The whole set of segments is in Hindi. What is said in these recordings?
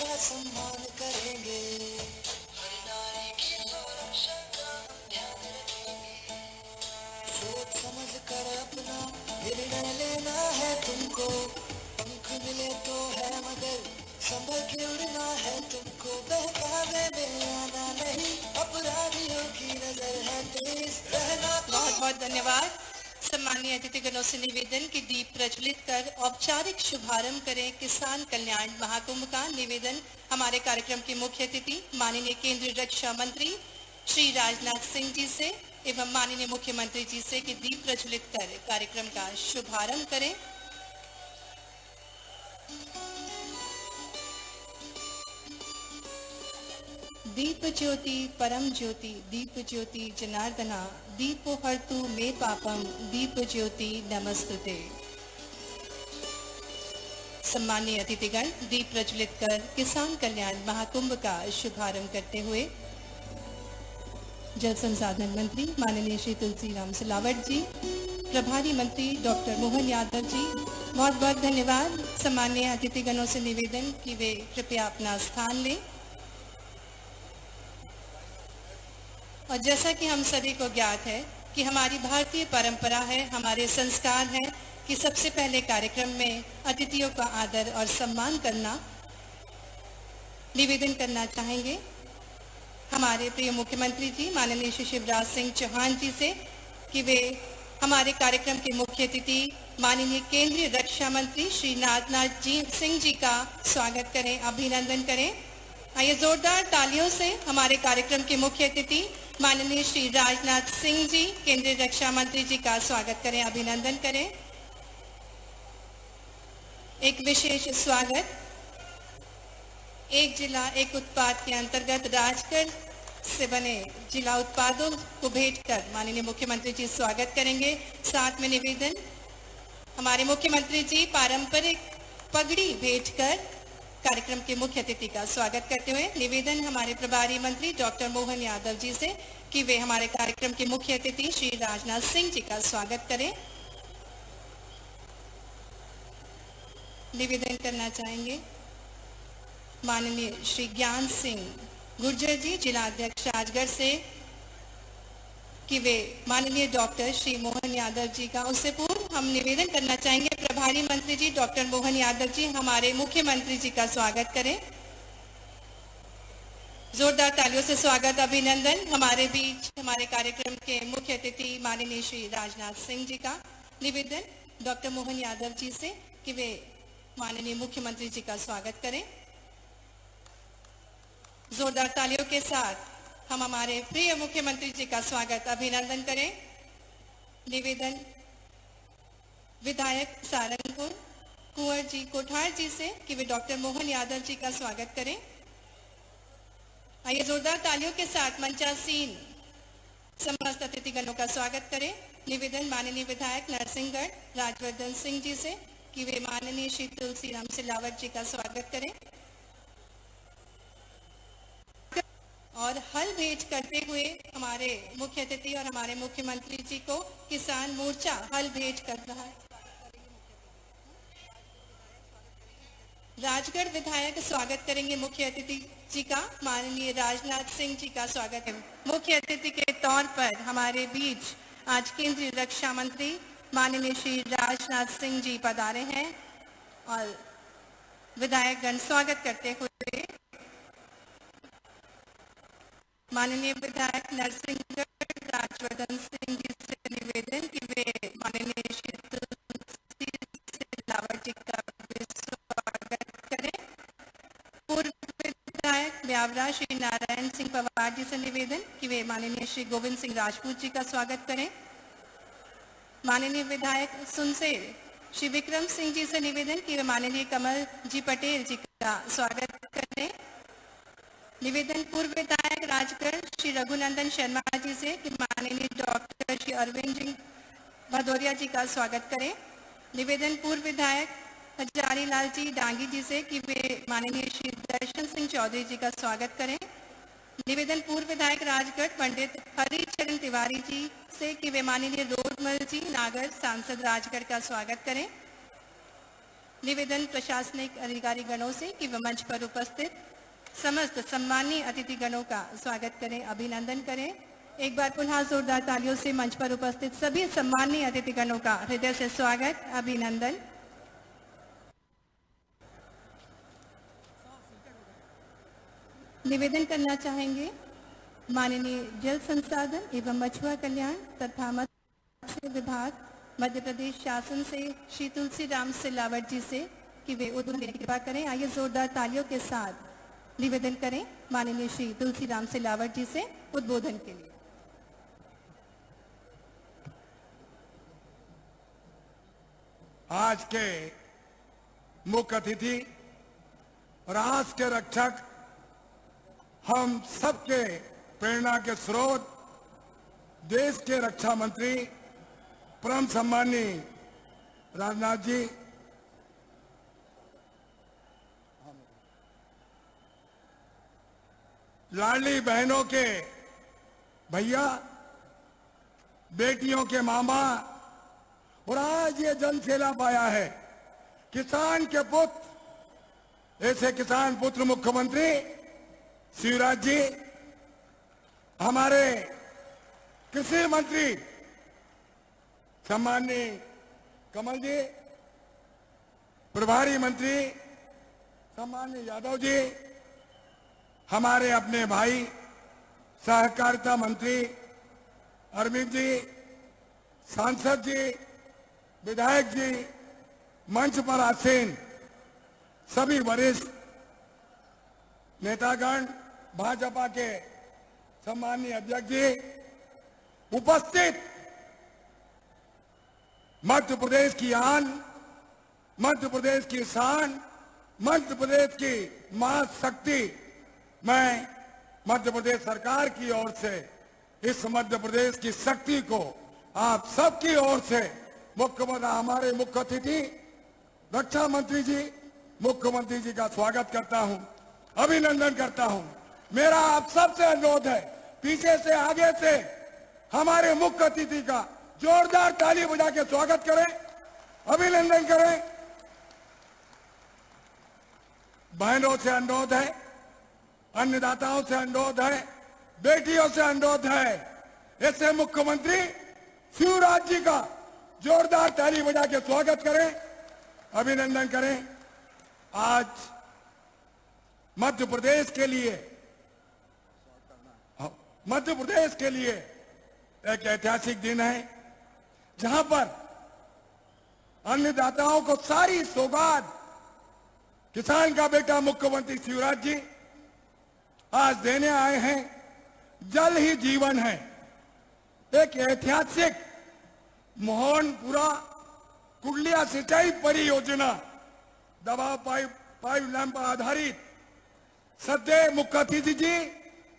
का सम्मान करेंगे, हर नारी की सुरक्षा का ध्यान रखेंगे। सोच समझ कर अपना निर्णय लेना है तुमको, पंख मिले तो है मगर संभल के उड़ना है तुमको। बहकावे में आना नहीं, अपराधियों की नजर है तेज रहना। बहुत बहुत धन्यवाद। सम्मानीय अतिथिगणों से निवेदन की दीप प्रज्वलित कर औपचारिक शुभारंभ करें किसान कल्याण महाकुंभ का। निवेदन हमारे कार्यक्रम के मुख्य अतिथि माननीय केंद्रीय रक्षा मंत्री श्री राजनाथ सिंह जी से एवं माननीय मुख्यमंत्री जी से कि दीप प्रज्वलित कर कार्यक्रम का शुभारंभ करें। दीप ज्योति परम ज्योति, दीप ज्योति जनार्दना, दीपो हर्तु मे पापम, दीप ज्योति नमस्तुते। सम्मानीय अतिथिगण, दीप प्रज्वलित कर किसान कल्याण महाकुंभ का शुभारंभ करते हुए जल संसाधन मंत्री माननीय श्री तुलसीराम सिलावट जी, प्रभारी मंत्री डॉक्टर मोहन यादव जी, बहुत बहुत धन्यवाद। सम्मानीय अतिथिगणों से निवेदन कि वे कृपया अपना स्थान लें। और जैसा कि हम सभी को ज्ञात है कि हमारी भारतीय परंपरा है, हमारे संस्कार हैं कि सबसे पहले कार्यक्रम में अतिथियों का आदर और सम्मान करना। निवेदन करना चाहेंगे हमारे प्रिय मुख्यमंत्री जी माननीय श्री शिवराज सिंह चौहान जी से कि वे हमारे कार्यक्रम के मुख्य अतिथि माननीय केंद्रीय रक्षा मंत्री श्री राजनाथ सिंह जी का स्वागत करें, अभिनंदन करें। आइए जोरदार तालियों से हमारे कार्यक्रम के मुख्य अतिथि माननीय श्री राजनाथ सिंह जी केंद्रीय रक्षा मंत्री जी का स्वागत करें, अभिनंदन करें। एक विशेष स्वागत एक जिला एक उत्पाद के अंतर्गत राजगढ़ से बने जिला उत्पादों को भेंट कर माननीय मुख्यमंत्री जी स्वागत करेंगे। साथ में निवेदन हमारे मुख्यमंत्री जी पारंपरिक पगड़ी भेंट कर कार्यक्रम के मुख्य अतिथि का स्वागत करते हुए निवेदन हमारे प्रभारी मंत्री डॉक्टर मोहन यादव जी से कि वे हमारे कार्यक्रम के मुख्य अतिथि श्री राजनाथ सिंह जी का स्वागत करें। निवेदन करना चाहेंगे माननीय श्री ज्ञान सिंह गुर्जर जी जिला अध्यक्ष राजगढ़ से कि वे माननीय डॉक्टर श्री मोहन यादव जी का। उससे पूर्व हम निवेदन करना चाहेंगे प्रभारी मंत्री जी डॉक्टर मोहन यादव जी हमारे मुख्यमंत्री जी का स्वागत करें। जोरदार तालियों से स्वागत, अभिनंदन। हमारे बीच हमारे कार्यक्रम के मुख्य अतिथि माननीय श्री राजनाथ सिंह जी का। निवेदन डॉक्टर मोहन यादव जी से कि वे माननीय मुख्यमंत्री जी का स्वागत करें। जोरदार तालियों के साथ हम हमारे प्रिय मुख्यमंत्री जी का स्वागत, अभिनंदन करें। निवेदन विधायक सारंगपुर कुंवर जी कोठार जी से कि वे डॉक्टर मोहन यादव जी का स्वागत करें। आइए जोरदार तालियों के साथ मंचासीन समस्त अतिथिगणों का स्वागत करें। निवेदन माननीय विधायक नरसिंहगढ़ राजवर्धन सिंह जी से कि वे माननीय श्री तुलसीराम सिलावट जी का स्वागत करें। और हल भेंट करते हुए हमारे मुख्य अतिथि और हमारे मुख्यमंत्री जी को किसान मोर्चा हल भेंट कर रहा है। राजगढ़ विधायक स्वागत करेंगे मुख्य अतिथि जी का, माननीय राजनाथ सिंह जी का स्वागत है। मुख्य अतिथि के तौर पर हमारे बीच आज केंद्रीय रक्षा मंत्री माननीय श्री राजनाथ सिंह जी पधारे हैं और विधायकगण स्वागत करते हुए माननीय विधायक नरसिंहगढ़ राजवर्धन सिंह जी से निवेदन कि वे माननीय श्री तुलसी सिलावट जी का स्वागत करें। पूर्व विधायक ब्यावरा श्री नारायण सिंह पवार जी से निवेदन कि वे माननीय श्री गोविंद सिंह राजपूत जी का स्वागत करें। माननीय विधायक सुनसेर श्री विक्रम सिंह जी से निवेदन कि वे माननीय कमल जी पटेल जी का स्वागत करें। निवेदन पूर्व विधायक राजगढ़ श्री रघुनंदन शर्मा जी से कि माननीय डॉक्टर श्री अरविंद जी भदौरिया जी का स्वागत करें। निवेदन पूर्व विधायक हजारी लाल जी डांगी जी से कि वे माननीय श्री दर्शन सिंह चौधरी जी का स्वागत करें। निवेदन पूर्व विधायक राजगढ़ पंडित हरिचरण तिवारी जी से कि वे माननीय रोडमल जी नागर सांसद राजगढ़ का स्वागत करें। निवेदन प्रशासनिक अधिकारी गणों से कि वे मंच पर उपस्थित समस्त सम्मानीय अतिथि गणों का स्वागत करें, अभिनंदन करें। एक बार पुनः जोरदार तालियों से मंच पर उपस्थित सभी सम्मानीय अतिथि गणों का हृदय से स्वागत, अभिनंदन। निवेदन करना चाहेंगे माननीय जल संसाधन एवं मछुआ कल्याण तथा मत्स्य विभाग मध्य प्रदेश शासन से श्री तुलसीराम सिलावट जी से कि वे उद्बोधन की कृपा करें। आइए जोरदार तालियों के साथ निवेदन करें माननीय श्री तुलसीराम सिलावट जी से उद्बोधन के लिए। आज के मुख्य अतिथि राष्ट्र के रक्षक, हम सबके प्रेरणा के स्रोत, देश के रक्षा मंत्री परम सम्मानीय राजनाथ जी, लाडली बहनों के भैया, बेटियों के मामा, और आज ये जन सैलाब आया है किसान के पुत्र, ऐसे किसान पुत्र मुख्यमंत्री शिवराज जी, हमारे कृषि मंत्री सम्माननीय कमल जी, प्रभारी मंत्री सम्माननीय यादव जी, हमारे अपने भाई सहकारिता मंत्री अरविंद जी, सांसद जी, विधायक जी, मंच पर आसीन सभी वरिष्ठ नेतागण, भाजपा के सम्माननीय अध्यक्ष जी, उपस्थित मध्य प्रदेश की आन, मध्य प्रदेश की शान, मध्य प्रदेश की मां शक्ति, मैं मध्य प्रदेश सरकार की ओर से इस मध्य प्रदेश की शक्ति को आप सबकी ओर से मुख्यमंत्री, हमारे मुख्य अतिथि रक्षा मंत्री जी, मुख्यमंत्री जी का स्वागत करता हूं, अभिनंदन करता हूं। मेरा आप सबसे अनुरोध है, पीछे से आगे से हमारे मुख्य अतिथि का जोरदार ताली बजा के स्वागत करें, अभिनंदन करें। बहनों से अनुरोध है, अन्नदाताओं से अनुरोध है, बेटियों से अनुरोध है, ऐसे मुख्यमंत्री शिवराज जी का जोरदार ताली बजा के स्वागत करें, अभिनंदन करें। आज मध्य प्रदेश के लिए एक ऐतिहासिक दिन है, जहां पर अन्नदाताओं को सारी सौगात किसान का बेटा मुख्यमंत्री शिवराज जी आज देने आए हैं। जल ही जीवन है, एक ऐतिहासिक मोहनपुरा कुंडलिया सिंचाई परियोजना दबाव पाइपलाइन पर आधारित सद्य मुख्य अतिथि जी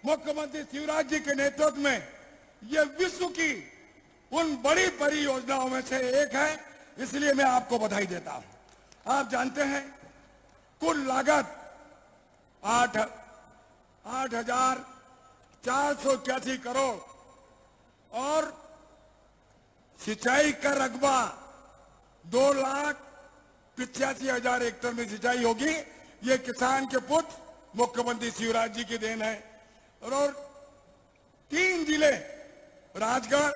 मुख्यमंत्री शिवराज जी के नेतृत्व में ये विश्व की उन बड़ी परियोजनाओं में से एक है, इसलिए मैं आपको बधाई देता हूं। आप जानते हैं कुल लागत 8,481 करोड़ और सिंचाई का रकबा 2,85,000 हेक्टेयर में सिंचाई होगी। ये किसान के पुत्र मुख्यमंत्री शिवराज जी की देन है। और 3 जिले राजगढ़,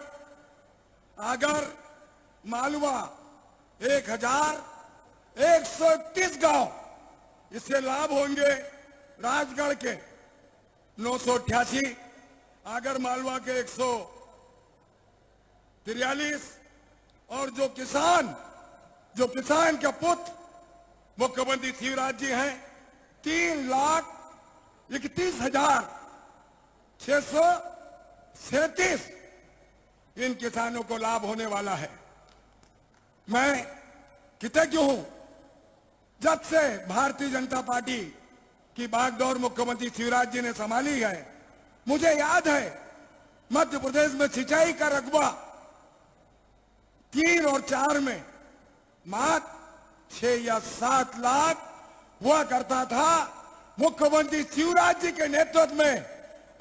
आगर, मालवा 1,131 गांव इससे लाभ होंगे। राजगढ़ के 988, आगर मालवा के 143 और जो किसान का पुत्र मुख्यमंत्री शिवराज जी हैं 3,31,637 इन किसानों को लाभ होने वाला है। मैं कृतज्ञ हूं, जब से भारतीय जनता पार्टी की बागडोर मुख्यमंत्री शिवराज जी ने संभाली है, मुझे याद है मध्य प्रदेश में सिंचाई का रकबा 3 और 4 में मात्र 6 या 7 लाख हुआ करता था। मुख्यमंत्री शिवराज जी के नेतृत्व में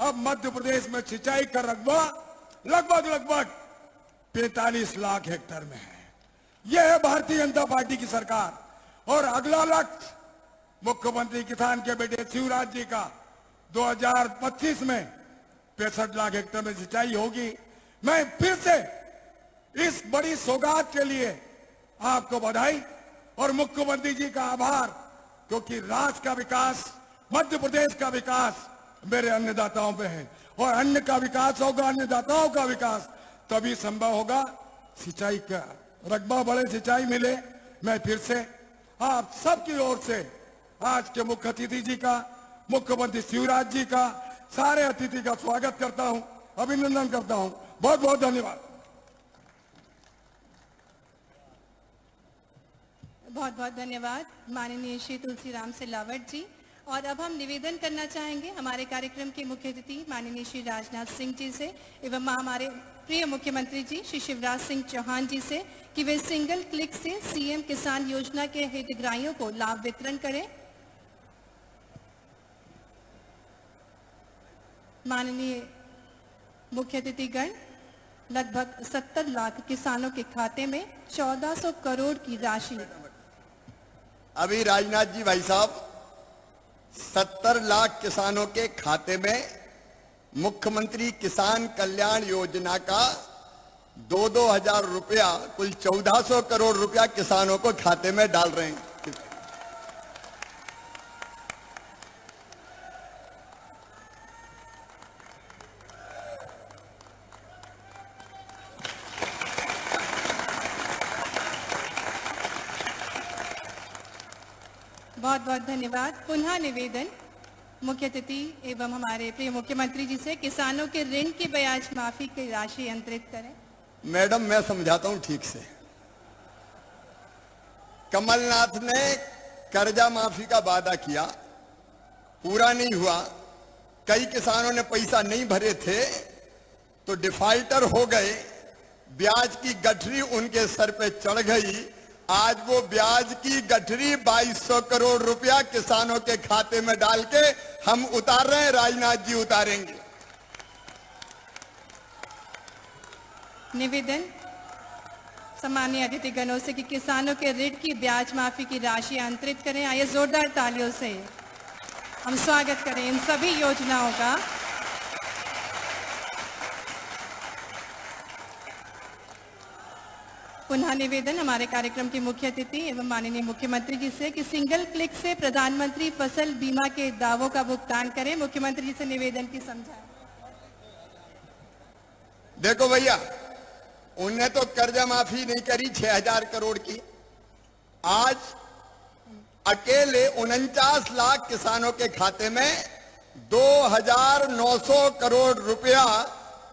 अब मध्य प्रदेश में सिंचाई का रकबा लगभग 45 लाख हेक्टेयर में है। यह है भारतीय जनता पार्टी की सरकार। और अगला लक्ष्य मुख्यमंत्री किसान के बेटे शिवराज जी का 2025 में 65 लाख हेक्टेयर में सिंचाई होगी। मैं फिर से इस बड़ी सौगात के लिए आपको बधाई और मुख्यमंत्री जी का आभार, क्योंकि राज्य का विकास, मध्य प्रदेश का विकास मेरे अन्नदाताओं पे है और अन्न का विकास होगा, अन्नदाताओं का विकास तभी संभव होगा। सिंचाई का रकबा बढ़े, सिंचाई मिले। मैं फिर से आप सबकी ओर से आज के मुख्य अतिथि जी का, मुख्यमंत्री शिवराज जी का, सारे अतिथि का स्वागत करता हूं, अभिनंदन करता हूं। बहुत बहुत धन्यवाद। बहुत बहुत धन्यवाद माननीय श्री तुलसीराम सिलावट जी। और अब हम निवेदन करना चाहेंगे हमारे कार्यक्रम के मुख्य अतिथि माननीय श्री राजनाथ सिंह जी से एवं हमारे प्रिय मुख्यमंत्री जी श्री शिवराज सिंह चौहान जी से कि वे सिंगल क्लिक से सीएम किसान योजना के हितग्राहियों को लाभ वितरण करें। माननीय मुख्य अतिथिगण, लगभग 70 लाख किसानों के खाते में 1400 करोड़ की राशि। अभी राजनाथ जी भाई साहब 70 लाख किसानों के खाते में मुख्यमंत्री किसान कल्याण योजना का 2-2 हजार रुपया, कुल 1400 करोड़ रुपया किसानों को खाते में डाल रहे हैं। बहुत बहुत धन्यवाद। पुनः निवेदन मुख्य अतिथि एवं हमारे प्रिय मुख्यमंत्री जी से किसानों के ऋण की ब्याज माफी की राशि अंतरित करें। मैडम, मैं समझाता हूं ठीक से। कमलनाथ ने कर्जा माफी का वादा किया, पूरा नहीं हुआ। कई किसानों ने पैसा नहीं भरे थे तो डिफाल्टर हो गए, ब्याज की गठरी उनके सर पे चढ़ गई। आज वो ब्याज की गठरी 2200 करोड़ रुपया किसानों के खाते में डाल के हम उतार रहे हैं, राजनाथ जी उतारेंगे। निवेदन सम्मानीय अतिथिगणों से कि किसानों के ऋण की ब्याज माफी की राशि अंतरित करें। आइए जोरदार तालियों से हम स्वागत करें इन सभी योजनाओं का। पुनः निवेदन हमारे कार्यक्रम के मुख्य अतिथि एवं माननीय मुख्यमंत्री जी से कि सिंगल क्लिक से प्रधानमंत्री फसल बीमा के दावों का भुगतान करें। मुख्यमंत्री जी से निवेदन की समझाएं। देखो भैया, उनने तो कर्जा माफी नहीं करी 6000 करोड़ की। आज अकेले 49 लाख किसानों के खाते में 2900 करोड़ रुपया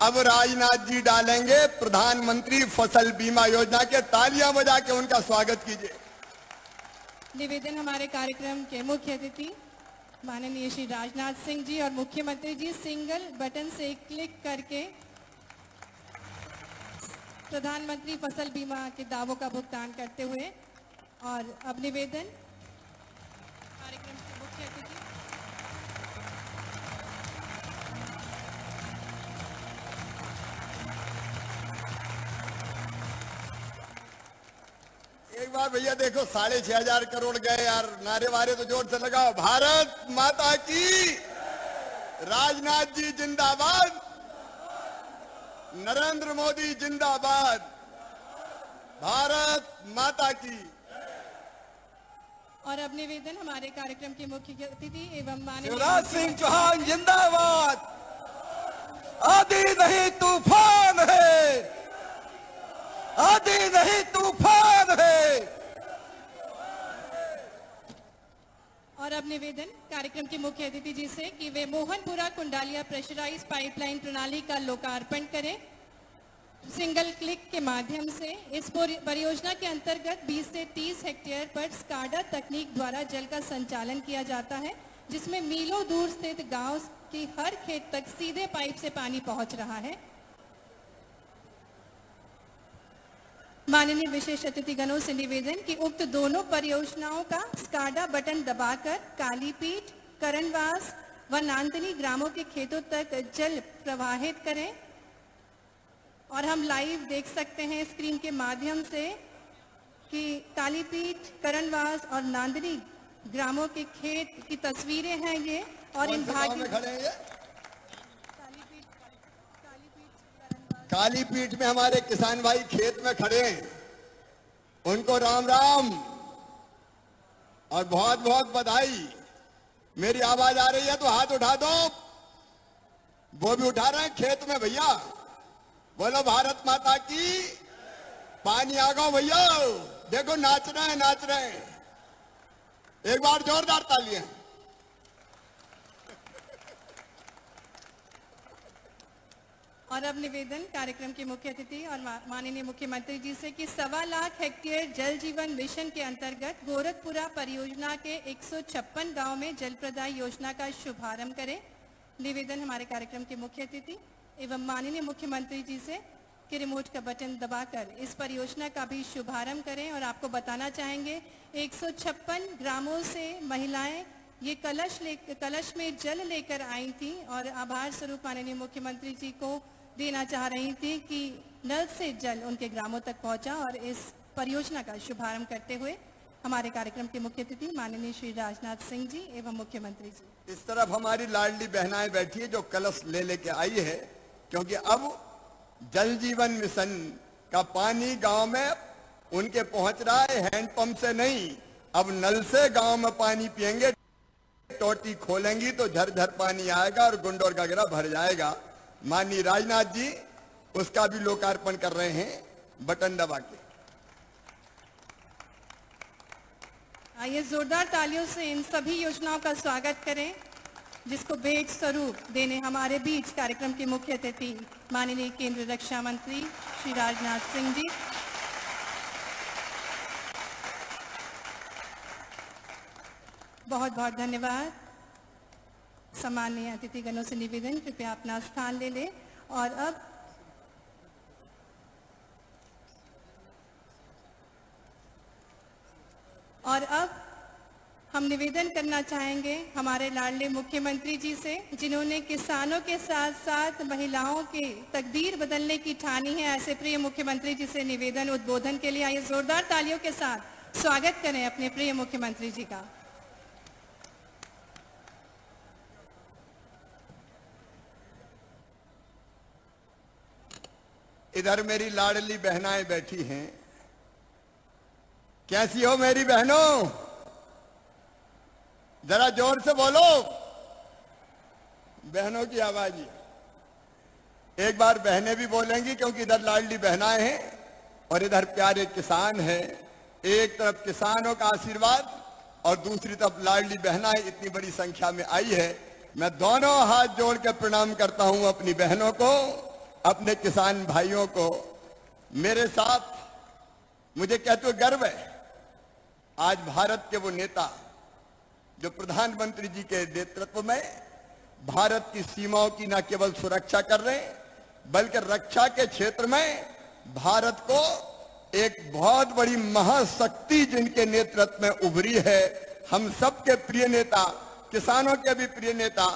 अब राजनाथ जी डालेंगे प्रधानमंत्री फसल बीमा योजना के। तालियां बजा के उनका स्वागत कीजिए। निवेदन हमारे कार्यक्रम के मुख्य अतिथि माननीय श्री राजनाथ सिंह जी और मुख्यमंत्री जी सिंगल बटन से क्लिक करके प्रधानमंत्री फसल बीमा के दावों का भुगतान करते हुए। और अब निवेदन कार्यक्रम के मुख्य अतिथि एक बार भैया देखो, 6500 करोड़ गए यार। नारे वारे तो जोर से लगाओ। भारत माता की, राजनाथ जी जिंदाबाद, नरेंद्र मोदी जिंदाबाद, भारत माता की। और अब निवेदन हमारे कार्यक्रम के मुख्य अतिथि एवं माननीय शिवराज सिंह चौहान जिंदाबाद। आदि नहीं तूफान है, आदि नहीं तूफान है। और अब निवेदन कार्यक्रम के मुख्य अतिथि जी से कि वे मोहनपुरा कुंडालिया प्रेशराइज पाइपलाइन प्रणाली का लोकार्पण करें। सिंगल क्लिक के माध्यम से इस परियोजना के अंतर्गत 20 से 30 हेक्टेयर पर स्काडा तकनीक द्वारा जल का संचालन किया जाता है, जिसमें मीलों दूर स्थित गांव की हर खेत तक सीधे पाइप से पानी पहुंच रहा है। माननीय विशेष अतिथिगणों से निवेदन कि उक्त दोनों परियोजनाओं का स्काडा बटन दबाकर कालीपीठ, करणवास व नांदनी ग्रामों के खेतों तक जल प्रवाहित करें। और हम लाइव देख सकते हैं स्क्रीन के माध्यम से कि कालीपीठ, करणवास और नांदनी ग्रामों के खेत की तस्वीरें हैं ये, और इन कौन से गांव भागी में खड़े हैं ये? कालीपीठ कालीपीठ में हमारे किसान भाई खेत में खड़े हैं, उनको राम राम और बहुत बहुत बधाई। मेरी आवाज आ रही है तो हाथ उठा दो। वो भी उठा रहे हैं खेत में भैया। बोलो भारत माता की। पानी आ गो भैया, देखो नाच रहे हैं, नाच रहे हैं। एक बार जोरदार तालियां। और अब निवेदन कार्यक्रम के मुख्य अतिथि और माननीय मुख्यमंत्री जी से कि 1.25 लाख हेक्टेयर जल जीवन मिशन के अंतर्गत गोरखपुरा परियोजना के 156 गांव में जल प्रदाय योजना का शुभारंभ करें। निवेदन हमारे कार्यक्रम के मुख्य अतिथि एवं माननीय मुख्यमंत्री जी से कि रिमोट का बटन दबाकर इस परियोजना का भी शुभारंभ करें। और आपको बताना चाहेंगे 156 ग्रामों से महिलाएं ये कलश में जल लेकर आई थी और आभार स्वरूप माननीय मुख्यमंत्री जी को देना चाह रही थी कि नल से जल उनके ग्रामों तक पहुंचा। और इस परियोजना का शुभारंभ करते हुए हमारे कार्यक्रम के मुख्य अतिथि माननीय श्री राजनाथ सिंह जी एवं मुख्यमंत्री जी। इस तरफ हमारी लाडली बहनाएं बैठी है जो कलश ले लेके आई है, क्योंकि अब जल जीवन मिशन का पानी गांव में उनके पहुंच रहा है, हैंडपंप से नहीं, अब नल से गांव में पानी पिएंगे। टोटी खोलेंगी तो झरझर पानी आएगा और गुंडोर गगरा भर जाएगा। माननीय राजनाथ जी उसका भी लोकार्पण कर रहे हैं बटन दबा के। आइए जोरदार तालियों से इन सभी योजनाओं का स्वागत करें, जिसको भेंट स्वरूप देने हमारे बीच कार्यक्रम के मुख्य अतिथि माननीय केंद्रीय रक्षा मंत्री श्री राजनाथ सिंह जी। बहुत बहुत धन्यवाद। सम्माननीय अतिथिगणों से निवेदन कृपया अपना स्थान ले लें। और अब हम निवेदन करना चाहेंगे हमारे लाडले मुख्यमंत्री जी से, जिन्होंने किसानों के साथ साथ महिलाओं के तकदीर बदलने की ठानी है। ऐसे प्रिय मुख्यमंत्री जी से निवेदन उद्बोधन के लिए आइए जोरदार तालियों के साथ स्वागत करें अपने प्रिय मुख्यमंत्री जी का। इधर मेरी लाडली बहनाएं बैठी हैं। कैसी हो मेरी बहनों? जरा जोर से बोलो, बहनों की आवाज ही। एक बार बहनें भी बोलेंगी, क्योंकि इधर लाडली बहनाएं हैं और इधर प्यारे किसान हैं। एक तरफ किसानों का आशीर्वाद और दूसरी तरफ लाडली बहनाएं इतनी बड़ी संख्या में आई है। मैं दोनों हाथ जोड़ के प्रणाम करता हूं अपनी बहनों को, अपने किसान भाइयों को। मेरे साथ मुझे कहते हुए गर्व है, आज भारत के वो नेता जो प्रधानमंत्री जी के नेतृत्व में भारत की सीमाओं की न केवल सुरक्षा कर रहे हैं, बल्कि रक्षा के क्षेत्र में भारत को एक बहुत बड़ी महाशक्ति जिनके नेतृत्व में उभरी है। हम सबके प्रिय नेता, किसानों के भी प्रिय नेता,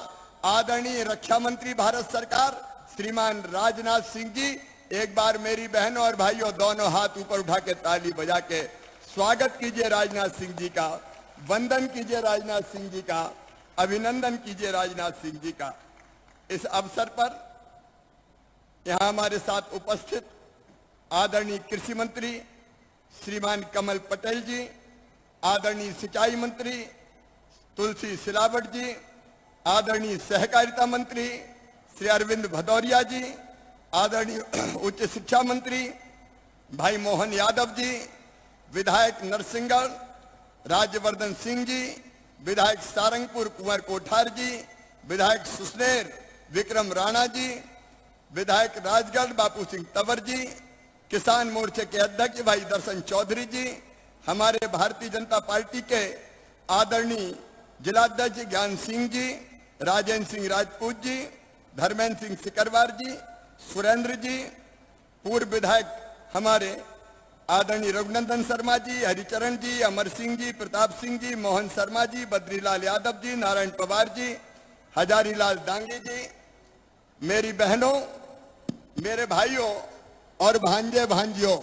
आदरणीय रक्षा मंत्री भारत सरकार श्रीमान राजनाथ सिंह जी। एक बार मेरी बहनों और भाइयों दोनों हाथ ऊपर उठा के ताली बजा के स्वागत कीजिए राजनाथ सिंह जी का, वंदन कीजिए राजनाथ सिंह जी का, अभिनंदन कीजिए राजनाथ सिंह जी का। इस अवसर पर यहां हमारे साथ उपस्थित आदरणीय कृषि मंत्री श्रीमान कमल पटेल जी, आदरणीय सिंचाई मंत्री तुलसी सिलावट जी, आदरणीय सहकारिता मंत्री श्री अरविंद भदौरिया जी, आदरणीय उच्च शिक्षा मंत्री भाई मोहन यादव जी, विधायक नरसिंहगढ़ राज्यवर्धन सिंह जी, विधायक सारंगपुर कुंवर कोठार जी, विधायक सुसनेर विक्रम राणा जी, विधायक राजगढ़ बापू सिंह तंवर जी, किसान मोर्चे के अध्यक्ष भाई दर्शन चौधरी जी, हमारे भारतीय जनता पार्टी के आदरणीय जिलाध्यक्ष ज्ञान सिंह जी, राजेंद्र सिंह राजपूत जी, धर्मेंद्र सिंह सिकरवार जी, सुरेंद्र जी, पूर्व विधायक हमारे आदरणीय रघुनंदन शर्मा जी, हरिचरण जी, अमर सिंह जी, प्रताप सिंह जी, मोहन शर्मा जी, बद्रीलाल यादव जी, नारायण पवार जी, हजारीलाल डांगी जी, मेरी बहनों, मेरे भाइयों और भांजे भांजियों,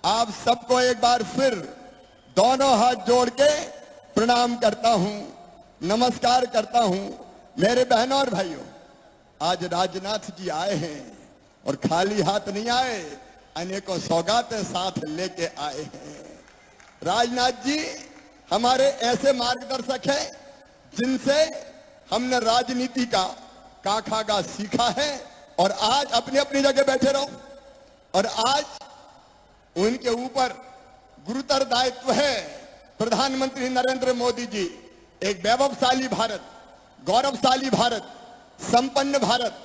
आप सबको एक बार फिर दोनों हाथ जोड़ के प्रणाम करता हूं, नमस्कार करता हूं। मेरे बहनों और भाइयों, आज राजनाथ जी आए हैं और खाली हाथ नहीं आए, अनेकों सौगातें साथ लेके आए हैं। राजनाथ जी हमारे ऐसे मार्गदर्शक हैं जिनसे हमने राजनीति का काखागा सीखा है, और आज अपनी अपनी जगह बैठे रहो। और आज उनके ऊपर गुरुतर दायित्व है। प्रधानमंत्री नरेंद्र मोदी जी एक वैभवशाली भारत, गौरवशाली भारत, संपन्न भारत,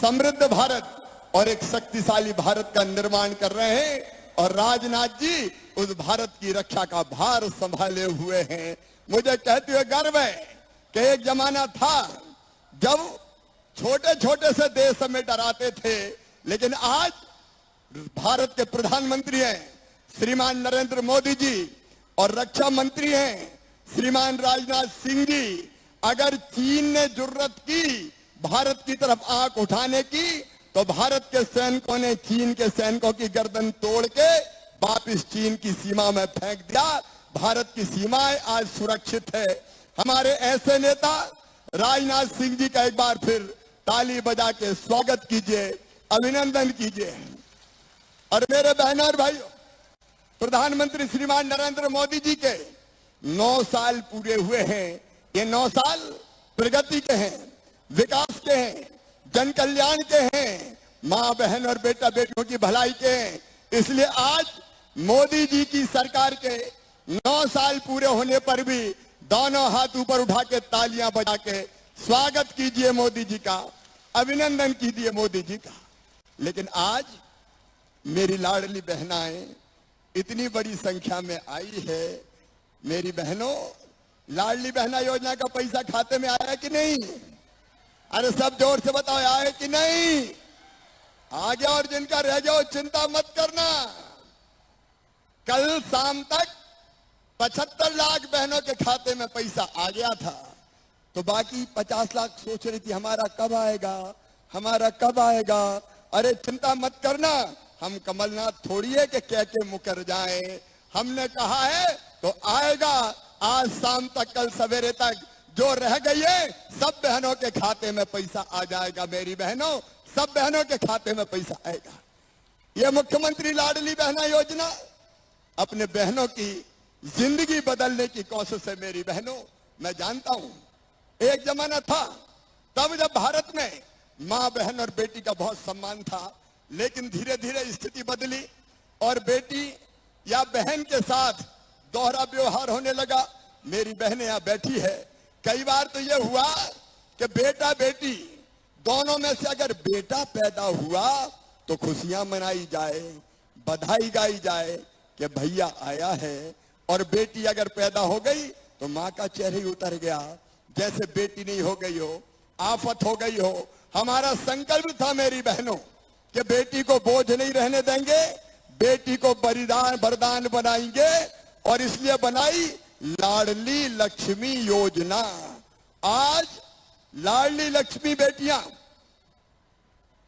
समृद्ध भारत और एक शक्तिशाली भारत का निर्माण कर रहे हैं, और राजनाथ जी उस भारत की रक्षा का भार संभाले हुए हैं। मुझे कहते हुए गर्व है कि एक जमाना था जब छोटे छोटे से देश हमें डराते थे, लेकिन आज भारत के प्रधानमंत्री हैं श्रीमान नरेंद्र मोदी जी और रक्षा मंत्री हैं श्रीमान राजनाथ सिंह जी। अगर चीन ने जुर्रत की भारत की तरफ आंख उठाने की, तो भारत के सैनिकों ने चीन के सैनिकों की गर्दन तोड़ के वापिस चीन की सीमा में फेंक दिया। भारत की सीमाएं आज सुरक्षित है। हमारे ऐसे नेता राजनाथ सिंह जी का एक बार फिर ताली बजा के स्वागत कीजिए, अभिनंदन कीजिए। और मेरे बहनों और भाइयों, प्रधानमंत्री श्रीमान नरेंद्र मोदी जी के 9 साल पूरे हुए हैं। ये 9 साल प्रगति के हैं, विकास के हैं, जन कल्याण के हैं, मां बहन और बेटा बेटियों की भलाई के हैं। इसलिए आज मोदी जी की सरकार के 9 साल पूरे होने पर भी दोनों हाथ ऊपर उठा के तालियां बजा के स्वागत कीजिए मोदी जी का, अभिनंदन कीजिए मोदी जी का। लेकिन आज मेरी लाडली बहनाएं इतनी बड़ी संख्या में आई है। मेरी बहनों, लाडली बहना योजना का पैसा खाते में आया कि नहीं? अरे सब जोर से बताओ, आया कि नहीं? आ गया। और जिनका रह जाओ चिंता मत करना, कल शाम तक 75 लाख बहनों के खाते में पैसा आ गया था। तो बाकी 50 लाख सोच रही थी हमारा कब आएगा, हमारा कब आएगा। अरे चिंता मत करना, हम कमलनाथ थोड़ी है कि कह के मुकर जाए। हमने कहा है तो आएगा। आज शाम तक, कल सवेरे तक जो रह गई है सब बहनों के खाते में पैसा आ जाएगा। मेरी बहनों, सब बहनों के खाते में पैसा आएगा। ये मुख्यमंत्री लाडली बहना योजना अपने बहनों की जिंदगी बदलने की कोशिश है। मेरी बहनों, मैं जानता हूं एक जमाना था तब जब भारत में मां बहन और बेटी का बहुत सम्मान था, लेकिन धीरे धीरे स्थिति बदली और बेटी या बहन के साथ दोहरा व्यवहार होने लगा। मेरी बहन यहां बैठी है। कई बार तो यह हुआ कि बेटा बेटी दोनों में से अगर बेटा पैदा हुआ तो खुशियां मनाई जाए, बधाई गाई जाए कि भैया आया है, और बेटी अगर पैदा हो गई तो मां का चेहरा ही उतर गया, जैसे बेटी नहीं हो गई हो, आफत हो गई हो। हमारा संकल्प था मेरी बहनों कि बेटी को बोझ नहीं रहने देंगे, बेटी को वरदान बनाएंगे, और इसलिए बनाई लाडली लक्ष्मी योजना। आज लाडली लक्ष्मी बेटियां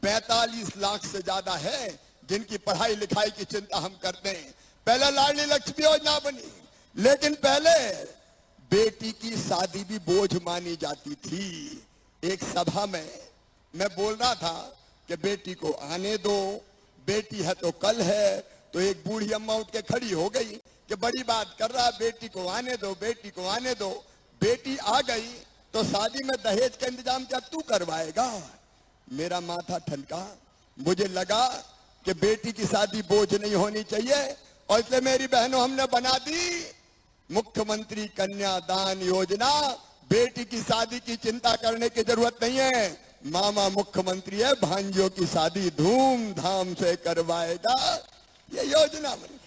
45 लाख से ज्यादा है जिनकी पढ़ाई लिखाई की चिंता हम करते हैं। पहले लाडली लक्ष्मी योजना बनी, लेकिन पहले बेटी की शादी भी बोझ मानी जाती थी। एक सभा में मैं बोल रहा था कि बेटी को आने दो, बेटी है तो कल है। तो एक बूढ़ी अम्मा उठ के खड़ी हो गई कि बड़ी बात कर रहा, बेटी को आने दो, बेटी को आने दो। बेटी आ गई तो शादी में दहेज का इंतजाम क्या तू करवाएगा? मेरा माथा ठनका। मुझे लगा कि बेटी की शादी बोझ नहीं होनी चाहिए, और इसलिए मेरी बहनों हमने बना दी मुख्यमंत्री कन्यादान योजना। बेटी की शादी की चिंता करने की जरूरत नहीं है, मामा मुख्यमंत्री है, भांजियों की शादी धूमधाम से करवाएगा। ये योजना बनी।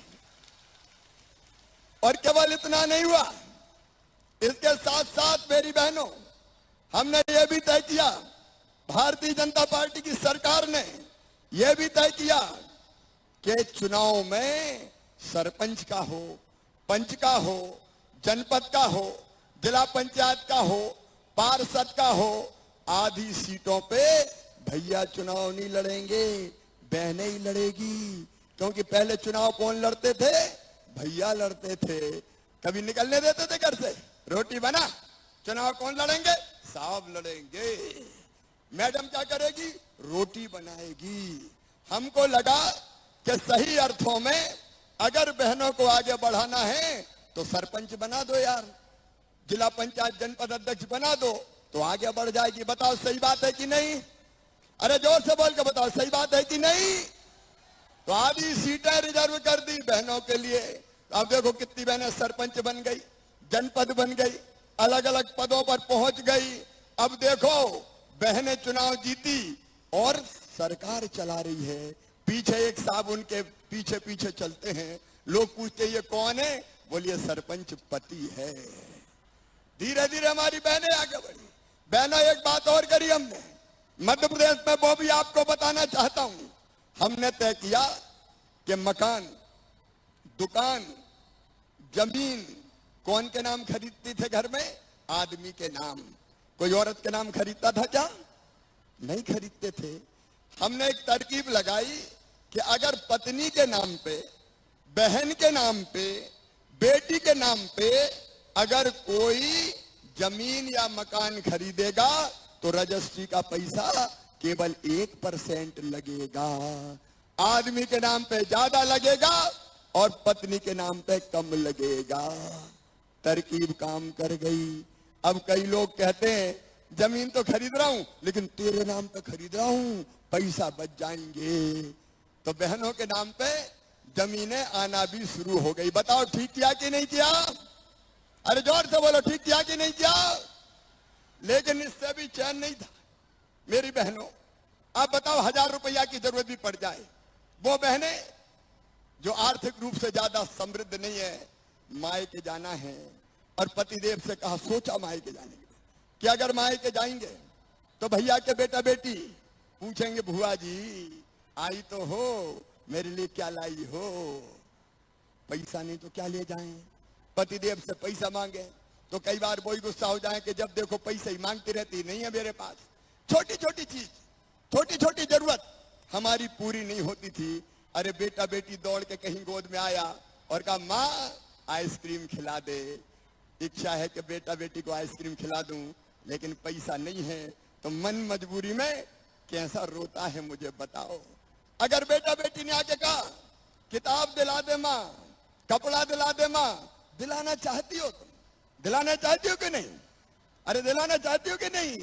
और केवल इतना नहीं हुआ, इसके साथ साथ मेरी बहनों हमने ये भी तय किया, भारतीय जनता पार्टी की सरकार ने यह भी तय किया कि चुनाव में सरपंच का हो, पंच का हो, जनपद का हो, जिला पंचायत का हो, पार्षद का हो, आधी सीटों पे भैया चुनाव नहीं लड़ेंगे, बहनें ही लड़ेगी। क्योंकि पहले चुनाव कौन लड़ते थे? भैया लड़ते थे। कभी निकलने देते थे घर से? रोटी बना, चुनाव कौन लड़ेंगे? साहब लड़ेंगे। मैडम क्या करेगी? रोटी बनाएगी। हमको लगा कि सही अर्थों में अगर बहनों को आगे बढ़ाना है तो सरपंच बना दो यार, जिला पंचायत जनपद अध्यक्ष बना दो तो आगे बढ़ जाएगी। बताओ सही बात है कि नहीं? अरे जोर से बोल के बताओ, सही बात है कि नहीं? तो आधी सीटें रिजर्व कर दी बहनों के लिए। अब देखो कितनी बहनें सरपंच बन गई, जनपद बन गई, अलग अलग पदों पर पहुंच गई। अब देखो बहनें चुनाव जीती और सरकार चला रही है। पीछे एक साहब उनके पीछे पीछे चलते हैं। लोग पूछते ये कौन है? बोलिए सरपंच पति है। धीरे धीरे हमारी बहनें आगे बढ़ी। बहनों एक बात और करी हमने मध्य प्रदेश में, वो भी आपको बताना चाहता हूं। हमने तय किया कि मकान, दुकान, जमीन कौन के नाम खरीदती थे घर में? आदमी के नाम। कोई औरत के नाम खरीदता था क्या? नहीं खरीदते थे। हमने एक तरकीब लगाई कि अगर पत्नी के नाम पे, बहन के नाम पे, बेटी के नाम पे अगर कोई जमीन या मकान खरीदेगा तो रजिस्ट्री का पैसा केवल 1% लगेगा। आदमी के नाम पे ज्यादा लगेगा और पत्नी के नाम पे कम लगेगा। तरकीब काम कर गई। अब कई लोग कहते हैं जमीन तो खरीद रहा हूं लेकिन तेरे नाम पे खरीद रहा हूं, पैसा बच जाएंगे। तो बहनों के नाम पे जमीनें आना भी शुरू हो गई। बताओ ठीक किया कि नहीं किया? अरे जोर से बोलो, ठीक किया कि नहीं किया? लेकिन इससे भी चैन नहीं था मेरी बहनों। आप बताओ 1000 रुपया की जरूरत भी पड़ जाए, वो बहनें जो आर्थिक रूप से ज्यादा समृद्ध नहीं है, मायके जाना है और पतिदेव से कहा, सोचा मायके जाने के कि अगर मायके जाएंगे तो भैया के बेटा बेटी पूछेंगे भुआ जी आई तो हो, मेरे लिए क्या लाई हो? पैसा नहीं तो क्या ले जाएं? पतिदेव से पैसा मांगे तो कई बार वही गुस्सा हो जाए कि जब देखो पैसे ही मांगती रहती, नहीं है मेरे पास। छोटी छोटी चीज, छोटी छोटी जरूरत हमारी पूरी नहीं होती थी। अरे बेटा बेटी दौड़ के कहीं गोद में आया और कहा माँ आइसक्रीम खिला दे। इच्छा है कि बेटा बेटी को आइसक्रीम खिला दूं लेकिन पैसा नहीं है, तो मन मजबूरी में कैसा रोता है मुझे बताओ। अगर बेटा बेटी ने आके कहा किताब दिला दे माँ, कपड़ा दिला दे माँ, दिलाना चाहती हो तुम? दिलाना चाहती हो कि नहीं? अरे दिलाना चाहती हो कि नहीं?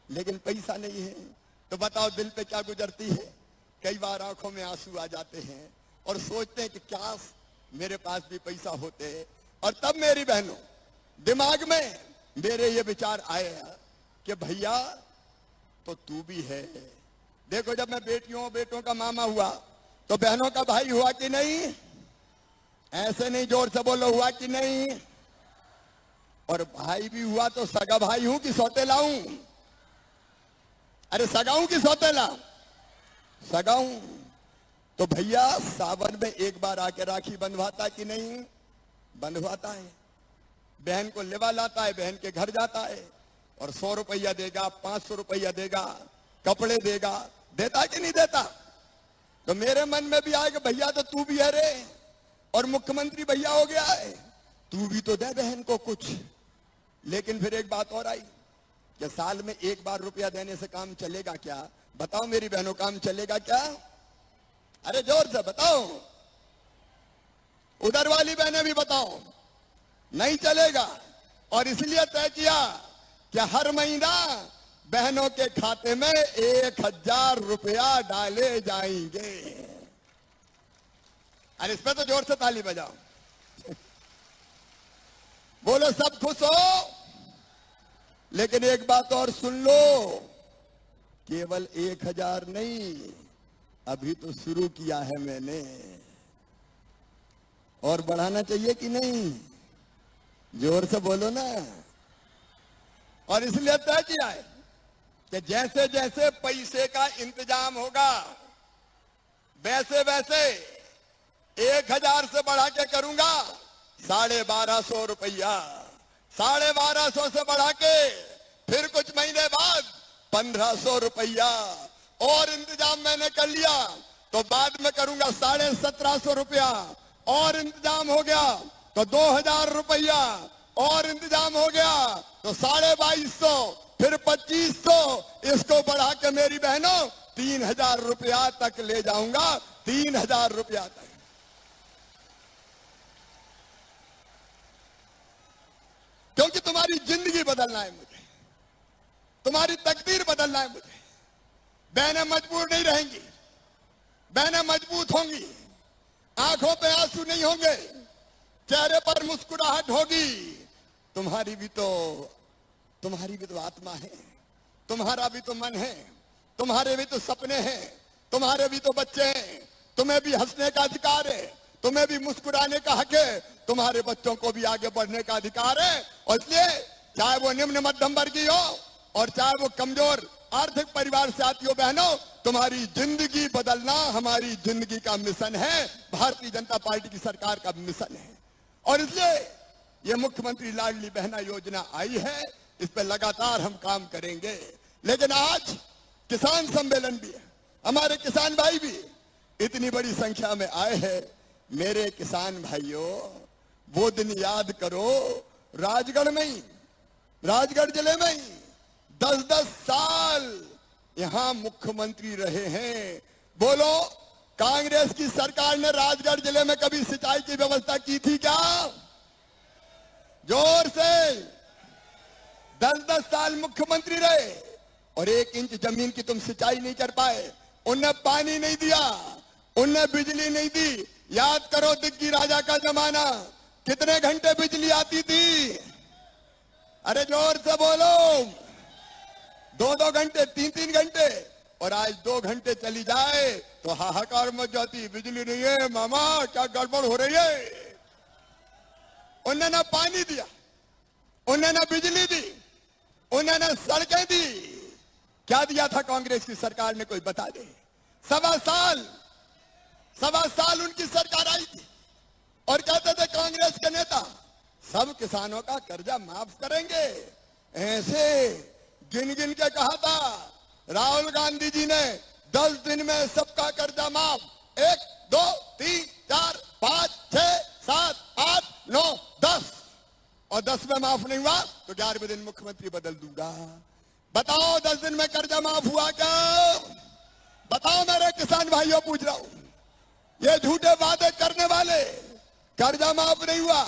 लेकिन पैसा नहीं है तो बताओ दिल पे क्या गुजरती है? कई बार आंखों में आंसू आ जाते हैं और सोचते हैं कि क्या मेरे पास भी पैसा होते। और तब मेरी बहनों दिमाग में मेरे ये विचार आया कि भैया तो तू भी है। देखो जब मैं बेटियों बेटों का मामा हुआ तो बहनों का भाई हुआ कि नहीं? ऐसे नहीं, जोर से बोलो, हुआ कि नहीं? और भाई भी हुआ तो सगा भाई हूं कि सौतेला हूं? अरे सगा हूं कि सौतेला? सगा हूं। तो भैया सावन में एक बार आके राखी बंधवाता कि नहीं? बंधवाता है। बहन को लेवा लाता है, बहन के घर जाता है और 100 रुपया देगा, 500 रुपया देगा, कपड़े देगा, देता कि नहीं देता? तो मेरे मन में भी आएगा भैया तो तू भी है रे, और मुख्यमंत्री भैया हो गया है, तू भी तो दे बहन को कुछ। लेकिन फिर एक बात और आई कि साल में एक बार रुपया देने से काम चलेगा क्या? बताओ मेरी बहनों, काम चलेगा क्या? अरे जोर से बताओ, उधर वाली बहनें भी बताओ, नहीं चलेगा। और इसलिए तय किया कि हर महीना बहनों के खाते में 1000 रुपया डाले जाएंगे। और इस पे तो जोर से ताली बजाओ, बोलो सब खुश हो। लेकिन एक बात और सुन लो, केवल 1000 नहीं, अभी तो शुरू किया है मैंने, और बढ़ाना चाहिए कि नहीं? जोर से बोलो ना। और इसलिए तय किया है कि जैसे जैसे पैसे का इंतजाम होगा वैसे वैसे 1000 से बढ़ा के करूंगा 1250 रुपया, 1250 से बढ़ा के फिर कुछ महीने बाद 1500 रुपया, और इंतजाम मैंने कर लिया तो बाद में करूंगा 1750 रुपया और इंतजाम हो गया तो 2000 रुपया और इंतजाम हो गया तो 2250, फिर 2500, इसको बढ़ा के मेरी बहनों 3000 रुपया तक ले जाऊंगा, 3000 रुपया तक। क्योंकि तुम्हारी जिंदगी बदलना है मुझे, तुम्हारी तकदीर बदलना है मुझे। बहनें मजबूर नहीं रहेंगी, बहनें मजबूत होंगी, आंखों पे आंसू नहीं होंगे, चेहरे पर मुस्कुराहट होगी। तुम्हारी भी तो आत्मा है, तुम्हारा भी तो मन है, तुम्हारे भी तो सपने हैं, तुम्हारे भी तो बच्चे हैं, तुम्हें भी हंसने का अधिकार है, तुम्हें भी मुस्कुराने का हक है, तुम्हारे बच्चों को भी आगे बढ़ने का अधिकार है। और इसलिए चाहे वो निम्न मध्यम वर्गीय हो और चाहे वो कमजोर आर्थिक परिवार से आती हो, बहनों तुम्हारी जिंदगी बदलना हमारी जिंदगी का मिशन है, भारतीय जनता पार्टी की सरकार का मिशन है। और इसलिए ये मुख्यमंत्री लाडली बहना योजना आई है, इस पर लगातार हम काम करेंगे। लेकिन आज किसान सम्मेलन भी है, हमारे किसान भाई भी इतनी बड़ी संख्या में आए हैं। मेरे किसान भाइयों, वो दिन याद करो राजगढ़ में ही, राजगढ़ जिले में ही 10-10 साल यहां मुख्यमंत्री रहे हैं। बोलो, कांग्रेस की सरकार ने राजगढ़ जिले में कभी सिंचाई की व्यवस्था की थी क्या? जोर से। 10-10 साल मुख्यमंत्री रहे और 1 इंच जमीन की तुम सिंचाई नहीं कर पाए। उन्हें पानी नहीं दिया, उन्हें बिजली नहीं दी। याद करो दिग्गी राजा का जमाना, कितने घंटे बिजली आती थी? अरे जोर से बोलो, 2-2 घंटे, 3-3 घंटे। और आज 2 घंटे चली जाए तो हाहाकार मच जाती, बिजली नहीं है मामा, क्या गड़बड़ हो रही है। उन्हें ना पानी दिया, उन्हें ना बिजली दी, उन्हें ना सड़कें दी। क्या दिया था कांग्रेस की सरकार ने, कोई बता दे। 1.25 साल उनकी सरकार आई थी और कहते थे कांग्रेस के नेता सब किसानों का कर्जा माफ करेंगे। ऐसे गिन गिन के कहा था राहुल गांधी जी ने 10 दिन में सबका कर्जा माफ। 1, 2, 3, 4, 5, 6, 7, 8, 9, 10 और 10 में माफ नहीं हुआ तो 11वें दिन मुख्यमंत्री बदल दूंगा। बताओ 10 दिन में कर्जा माफ हुआ क्या? बताओ मेरे किसान भाइयों, पूछ रहा हूं। ये झूठे वादे करने वाले, कर्जा माफ नहीं हुआ,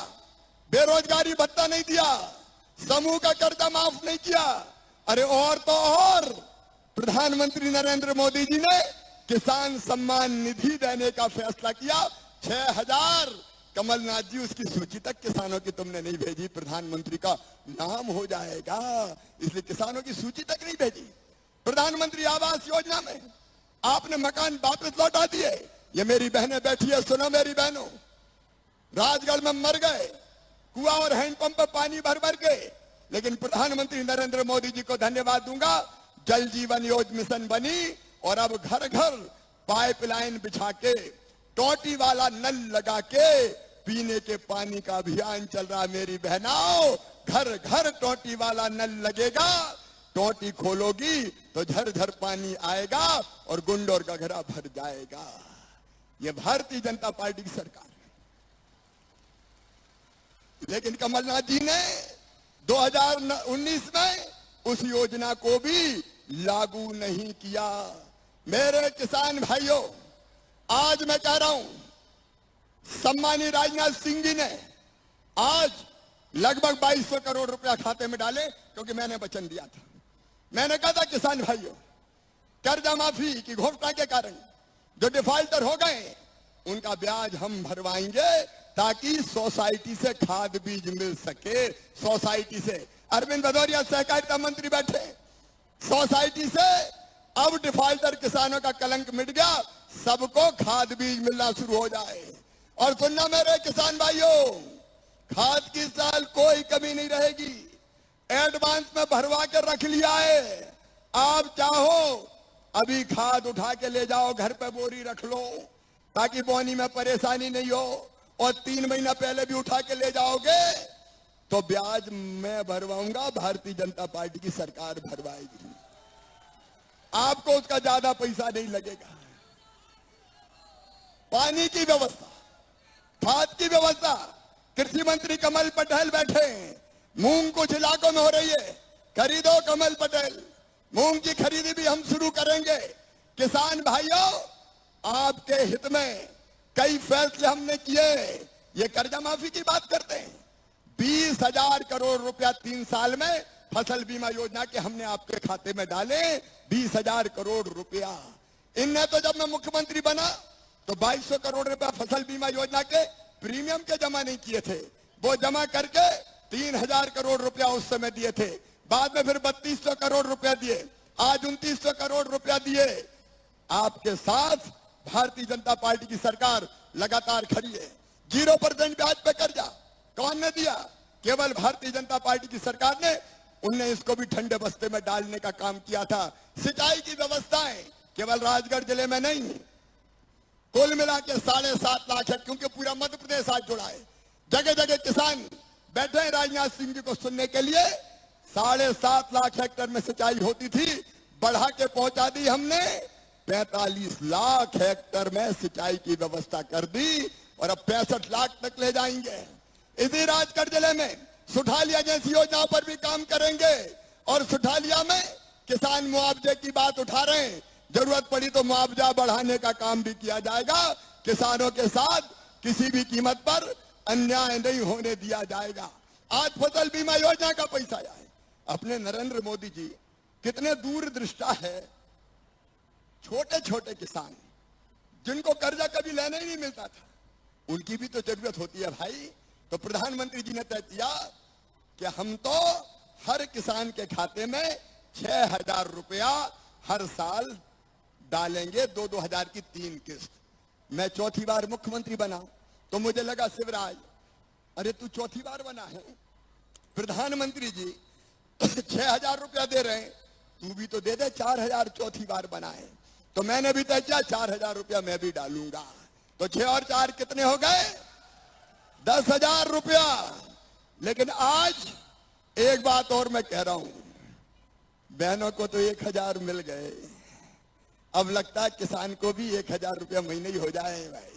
बेरोजगारी भत्ता नहीं दिया, समूह का कर्जा माफ नहीं किया। अरे और तो और प्रधानमंत्री नरेंद्र मोदी जी ने किसान सम्मान निधि देने का फैसला किया। 6000 कमलनाथ जी उसकी सूची तक किसानों की तुमने नहीं भेजी, प्रधानमंत्री का नाम हो जाएगा इसलिए किसानों की सूची तक नहीं भेजी। प्रधानमंत्री आवास योजना में आपने मकान वापस लौटा दिए। ये मेरी बहनें बैठी है, सुनो मेरी बहनों, राजगढ़ में मर गए कुआं और हैंडपंप पर पानी भर भर के, लेकिन प्रधानमंत्री नरेंद्र मोदी जी को धन्यवाद दूंगा, जल जीवन योजना मिशन बनी और अब घर घर पाइपलाइन बिछा के, टोटी वाला नल लगा के पीने के पानी का अभियान चल रहा। मेरी बहनाओं, घर घर टोटी वाला नल लगेगा, टोटी खोलोगी तो झरझर पानी आएगा और गुंडोर का घड़ा भर जाएगा। ये भारतीय जनता पार्टी की सरकार है। लेकिन कमलनाथ जी ने 2019 में उस योजना को भी लागू नहीं किया। मेरे किसान भाइयों, आज मैं कह रहा हूं, सम्मानीय राजनाथ सिंह जी ने आज लगभग 2200 करोड़ रुपया खाते में डाले, क्योंकि मैंने वचन दिया था। मैंने कहा था किसान भाइयों, कर्जा माफी की घोषणा के कारण जो डिफॉल्टर हो गए उनका ब्याज हम भरवाएंगे ताकि सोसाइटी से खाद बीज मिल सके। सोसाइटी से, अरविंद भदौरिया सहकारिता मंत्री बैठे, सोसाइटी से अब डिफॉल्टर किसानों का कलंक मिट गया, सबको खाद बीज मिलना शुरू हो जाए। और सुनना मेरे किसान भाइयों, खाद की साल कोई कमी नहीं रहेगी, एडवांस में भरवा के रख लिया है। आप चाहो अभी खाद उठा के ले जाओ, घर पे बोरी रख लो ताकि बोनी में परेशानी नहीं हो, और 3 महीना पहले भी उठा के ले जाओगे तो ब्याज मैं भरवाऊंगा, भारतीय जनता पार्टी की सरकार भरवाएगी, आपको उसका ज्यादा पैसा नहीं लगेगा। पानी की व्यवस्था, खाद की व्यवस्था। कृषि मंत्री कमल पटेल बैठे हैं। मूंग कुछ इलाकों में हो रही है, खरीदो कमल पटेल। मूंग की खरीदी भी हम शुरू करेंगे। किसान भाइयों, आपके हित में कई फैसले हमने किए। ये कर्जा माफी की बात करते हैं, 20,000 करोड़ रुपया 3 साल में फसल बीमा योजना के हमने आपके खाते में डाले, 20,000 करोड़ रुपया। इनने तो जब मैं मुख्यमंत्री बना तो 2200 करोड़ रुपया फसल बीमा योजना के प्रीमियम के जमा नहीं किए थे, वो जमा करके 3,000 करोड़ रुपया उस समय दिए थे। बाद में फिर 3200 करोड़ रुपया दिए, आज 2900 करोड़ रुपया दिए। आपके साथ भारतीय जनता पार्टी की सरकार लगातार खड़ी है। 0% ब्याज पे कर्जा कौन ने दिया? केवल भारतीय जनता पार्टी की सरकार ने। उनने इसको भी ठंडे बस्ते में डालने का काम किया था। सिंचाई की व्यवस्थाएं केवल राजगढ़ जिले में नहीं, कुल मिला के 7.5 लाख है, क्योंकि पूरा मध्य प्रदेश आज जुड़ा है। जगह जगह किसान बैठे हैं राजनाथ सिंह जी को सुनने के लिए। 7.5 लाख हेक्टेयर में सिंचाई होती थी, बढ़ा के पहुंचा दी हमने। 45 लाख हेक्टेयर में सिंचाई की व्यवस्था कर दी और अब 65 लाख तक ले जाएंगे। इसी राजगढ़ जिले में सुठालिया जैसी योजनाओं पर भी काम करेंगे और सुठालिया में किसान मुआवजे की बात उठा रहे हैं। जरूरत पड़ी तो मुआवजा बढ़ाने का काम भी किया जाएगा। किसानों के साथ किसी भी कीमत पर अन्याय नहीं होने दिया जाएगा। आज फसल बीमा योजना का पैसा आए। अपने नरेंद्र मोदी जी कितने दूरदृष्टा है। छोटे छोटे किसान जिनको कर्जा कभी लेने ही नहीं मिलता था, उनकी भी तो जरूरत होती है भाई। तो प्रधानमंत्री जी ने तय किया कि हम तो हर किसान के खाते में 6,000 रुपया हर साल डालेंगे, 2-2 हजार की 3 किस्त। मैं चौथी बार मुख्यमंत्री बना तो मुझे लगा शिवराज, अरे तू चौथी बार बना है, प्रधानमंत्री जी 6,000 रुपया दे रहे हैं, तू भी तो दे दे 4,000 चौथी बार बना है। तो मैंने भी तय किया 4,000 रुपया मैं भी डालूंगा। तो 6 और 4 कितने हो गए? 10,000 रुपया। लेकिन आज एक बात और मैं कह रहा हूं, बहनों को तो 1,000 मिल गए, अब लगता है किसान को भी 1,000 रुपया महीने ही हो जाए भाई।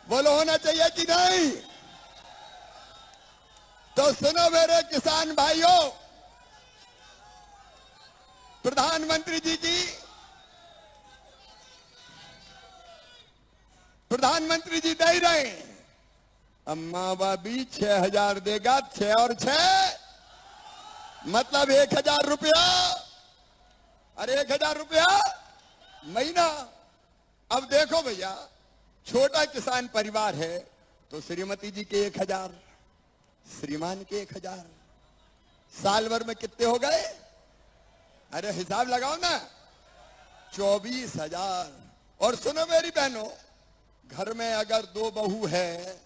बोलो होना चाहिए कि नहीं? तो सुनो मेरे किसान भाइयों, प्रधानमंत्री जी दे रहे हैं। अम्मा बाबी 6,000 देगा, 6 और 6 मतलब 1,000 रुपया। अरे 1,000 रुपया महीना। अब देखो भैया, छोटा किसान परिवार है तो श्रीमती जी के 1,000, श्रीमान के 1,000, साल भर में कितने हो गए? अरे हिसाब लगाओ ना, 24,000। और सुनो मेरी बहनों, घर में अगर 2 बहू है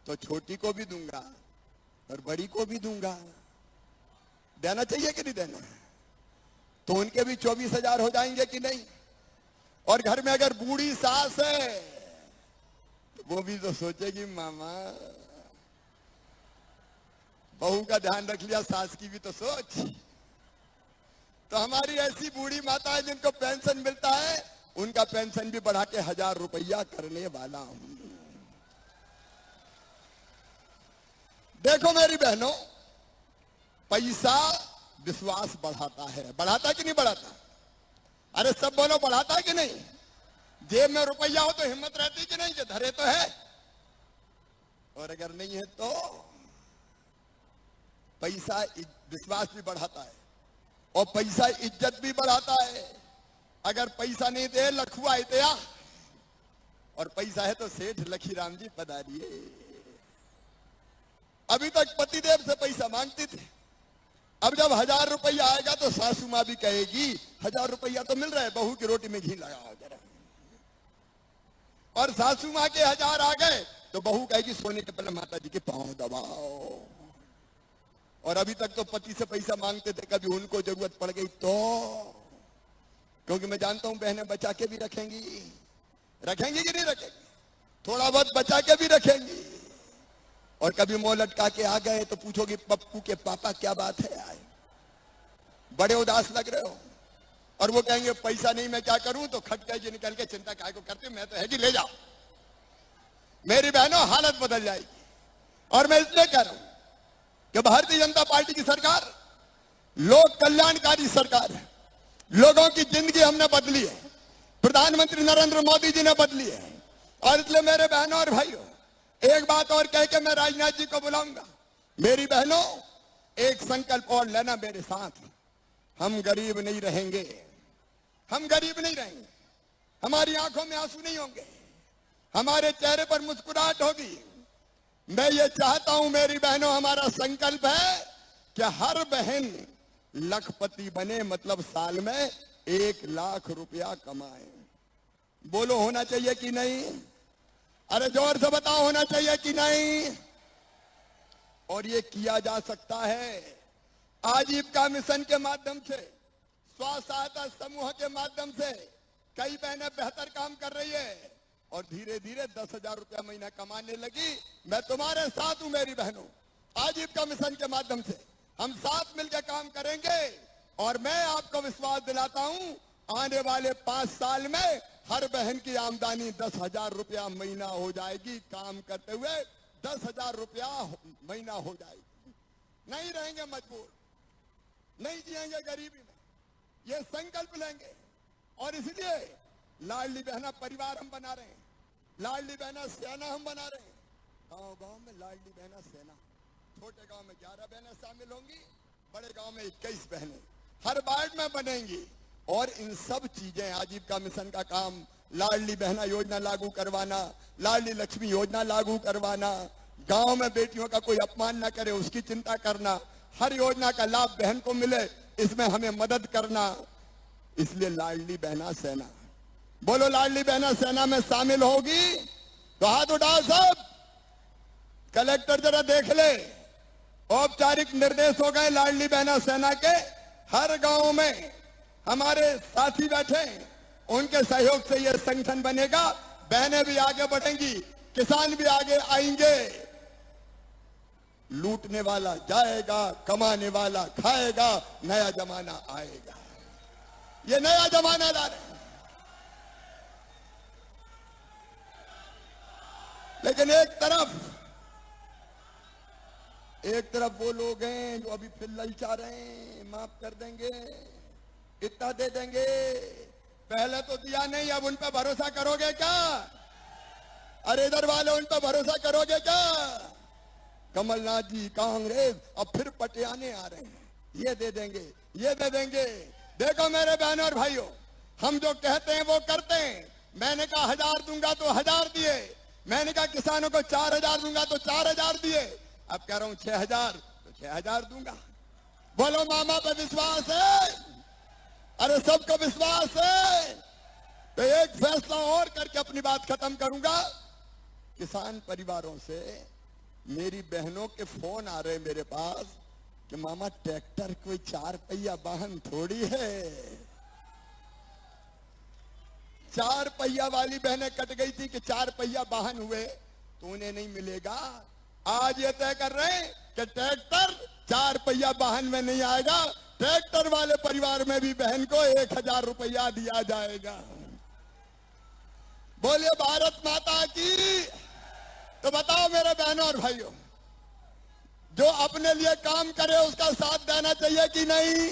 तो छोटी को भी दूंगा और बड़ी को भी दूंगा। देना चाहिए कि नहीं देना? तो उनके भी 24,000 हो जाएंगे कि नहीं? और घर में अगर बूढ़ी सास है तो वो भी तो सोचेगी मामा, बहू का ध्यान रख लिया, सास की भी तो सोच। तो हमारी ऐसी बूढ़ी माताएं जिनको पेंशन मिलता है, उनका पेंशन भी बढ़ा के 1,000 रुपया करने वाला हूं। देखो मेरी बहनों, पैसा विश्वास बढ़ाता है। बढ़ाता कि नहीं बढ़ाता? अरे सब बोलो, बढ़ाता है कि नहीं? जेब में रुपया हो तो हिम्मत रहती कि नहीं कि धरे तो है, और अगर नहीं है तो पैसा विश्वास भी बढ़ाता है और पैसा इज्जत भी बढ़ाता है। अगर पैसा नहीं दे लखुआ इतया, और पैसा है तो सेठ लखीराम जी पधारिए। अभी तक पतिदेव से पैसा मांगती थी, अब जब 1,000 रुपया आएगा तो सासू माँ भी कहेगी 1,000 रुपया तो मिल रहा है, बहू की रोटी में घी लगाओ जरा। और सासू माँ के 1,000 आ गए तो बहू कहेगी सोने के पहले माता जी के पांव दबाओ। और अभी तक तो पति से पैसा मांगते थे, कभी उनको जरूरत पड़ गई तो, क्योंकि मैं जानता हूं बहनें बचा के भी रखेंगी कि नहीं रखेंगी? थोड़ा बहुत बचा के भी रखेंगी। और कभी मुंह लटका के आ गए तो पूछोगी पप्पू के पापा क्या बात है आए? बड़े उदास लग रहे हो, और वो कहेंगे पैसा नहीं मैं क्या करूं, तो खटके जी निकल के चिंता काय को करते, मैं तो है कि ले जाओ। मेरी बहनों, हालत बदल जाएगी। और मैं इसलिए कह रहा हूं कि भारतीय जनता पार्टी की सरकार लोक कल्याणकारी सरकार है। लोगों की जिंदगी हमने बदली है, प्रधानमंत्री नरेंद्र मोदी जी ने बदली है। और इसलिए मेरे बहनों और भाइयों, एक बात और कह के मैं राजनाथ जी को बुलाऊंगा। मेरी बहनों, एक संकल्प और लेना मेरे साथ, हम गरीब नहीं रहेंगे, हम गरीब नहीं रहेंगे। हमारी आंखों में आंसू नहीं होंगे, हमारे चेहरे पर मुस्कुराहट होगी। मैं ये चाहता हूं मेरी बहनों, हमारा संकल्प है कि हर बहन लखपति बने, मतलब साल में 1 लाख रुपया कमाए। बोलो होना चाहिए कि नहीं? अरे जोर से बताओ, होना चाहिए कि नहीं? और ये किया जा सकता है आजीविका मिशन के माध्यम से, स्व सहायता समूह के माध्यम से। कई बहनें बेहतर काम कर रही है और धीरे धीरे 10,000 रुपया महीना कमाने लगी। मैं तुम्हारे साथ हूं मेरी बहनों, आजीविका मिशन के माध्यम से हम साथ मिलकर काम करेंगे। और मैं आपको विश्वास दिलाता हूं, आने वाले 5 साल में हर बहन की आमदनी 10,000 रुपया महीना हो जाएगी। काम करते हुए 10,000 रुपया महीना हो जाएगी। नहीं रहेंगे मजबूर, नहीं जिएंगे गरीबी में, ये संकल्प लेंगे। और इसलिए लाडली बहना परिवार हम बना रहे हैं, लाडली बहना सेना हम बना रहे हैं। गांव गांव में लाडली बहना सेना, छोटे गांव में 11 बहनें शामिल होंगी, बड़े गांव में 21 बहनें हर वार्ड में बनेंगी। और इन सब चीजें, आजीविका मिशन का काम, लाडली बहना योजना लागू करवाना, लाडली लक्ष्मी योजना लागू करवाना, गांव में बेटियों का कोई अपमान न करे उसकी चिंता करना, हर योजना का लाभ बहन को मिले इसमें हमें मदद करना। इसलिए लाडली बहना सेना, बोलो लाडली बहना सेना में शामिल होगी तो हाथ उठाओ सब। कलेक्टर जरा देख ले, औपचारिक निर्देश हो गए लाडली बहना सेना के। हर गांव में हमारे साथी बैठे, उनके सहयोग से यह संगठन बनेगा। बहनें भी आगे बढ़ेंगी, किसान भी आगे आएंगे। लूटने वाला जाएगा, कमाने वाला खाएगा, नया जमाना आएगा। ये नया जमाना ला रहे हैं। लेकिन एक तरफ वो लोग हैं जो अभी फिर ललचा रहे हैं, माफ कर देंगे, इतना दे देंगे, पहले तो दिया नहीं, अब उन पर भरोसा करोगे क्या? अरे इधर वाले उन पर भरोसा करोगे क्या? कमलनाथ जी, कांग्रेस अब फिर पटियाने आ रहे हैं, ये दे देंगे, ये दे देंगे। देखो मेरे बहनों और भाइयों, हम जो कहते हैं वो करते हैं। मैंने कहा 1000 दूंगा तो 1000 दिए, मैंने कहा किसानों को 4000 दूंगा तो 4000 दिए, अब कह रहा हूं 6000 तो 6000 दूंगा। बोलो मामा पे विश्वास है? अरे सबको विश्वास है? तो एक फैसला और करके अपनी बात खत्म करूंगा। किसान परिवारों से मेरी बहनों के फोन आ रहे मेरे पास कि मामा ट्रैक्टर कोई 4 पहिया वाहन थोड़ी है। 4 पहिया वाली बहनें कट गई थी कि 4 पहिया वाहन हुए तो उन्हें नहीं मिलेगा। आज ये तय कर रहे हैं कि ट्रैक्टर 4 पहिया वाहन में नहीं आएगा, ट्रैक्टर वाले परिवार में भी बहन को 1000 रुपया दिया जाएगा। बोलिए भारत माता की। तो बताओ मेरे बहनों और भाइयों, जो अपने लिए काम करे उसका साथ देना चाहिए कि नहीं?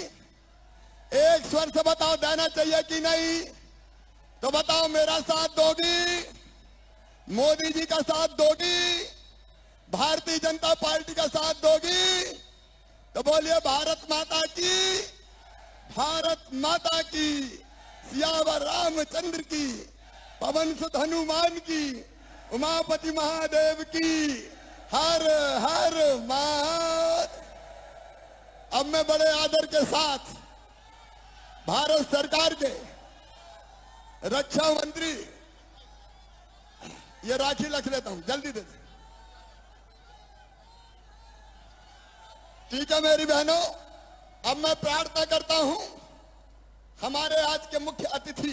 एक स्वर से बताओ, देना चाहिए कि नहीं? तो बताओ मेरा साथ दोगी? मोदी जी का साथ दोगी? भारतीय जनता पार्टी का साथ दोगी? तो बोलिए भारत माता की, भारत माता की, सियावर रामचंद्र की, पवन सुत हनुमान की, उमापति महादेव की, हर हर महादेव। अब मैं बड़े आदर के साथ भारत सरकार के रक्षा मंत्री, ये राखी रख लेता हूं, जल्दी दे दे। ठीक है मेरी बहनों, अब मैं प्रार्थना करता हूं हमारे आज के मुख्य अतिथि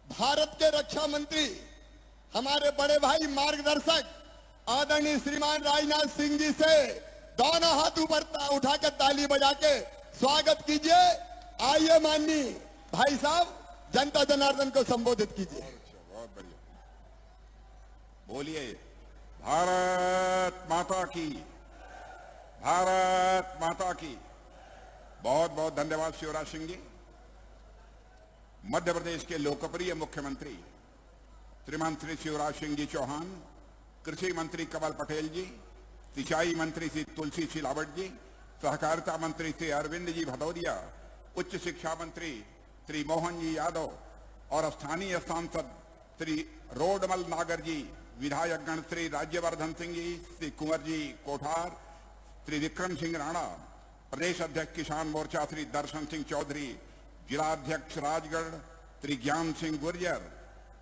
भारत के रक्षा मंत्री, हमारे बड़े भाई मार्गदर्शक आदरणीय श्रीमान राजनाथ सिंह जी से दोनों हाथ ऊपर उठा के ताली बजा के स्वागत कीजिए। आइए माननीय भाई साहब जनता जनार्दन को संबोधित कीजिए। बहुत बढ़िया। बोलिए भारत माता की, भारत माता की। बहुत बहुत धन्यवाद शिवराज सिंह जी। मध्य प्रदेश के लोकप्रिय मुख्यमंत्री श्रीमान श्री शिवराज सिंह जी चौहान, कृषि मंत्री कमल पटेल जी, सिंचाई मंत्री श्री तुलसी सिलावट जी, सहकारिता मंत्री श्री अरविंद जी भदौरिया, उच्च शिक्षा मंत्री श्री मोहन जी यादव और स्थानीय सांसद श्री रोडमल नागर जी, विधायक गण श्री राज्यवर्धन सिंह जी, श्री कुंवर जी कोठार, श्री विक्रम सिंह राणा, प्रदेश अध्यक्ष किसान मोर्चा श्री दर्शन सिंह चौधरी, जिलाध्यक्ष राजगढ़ श्री ज्ञान सिंह गुर्जर,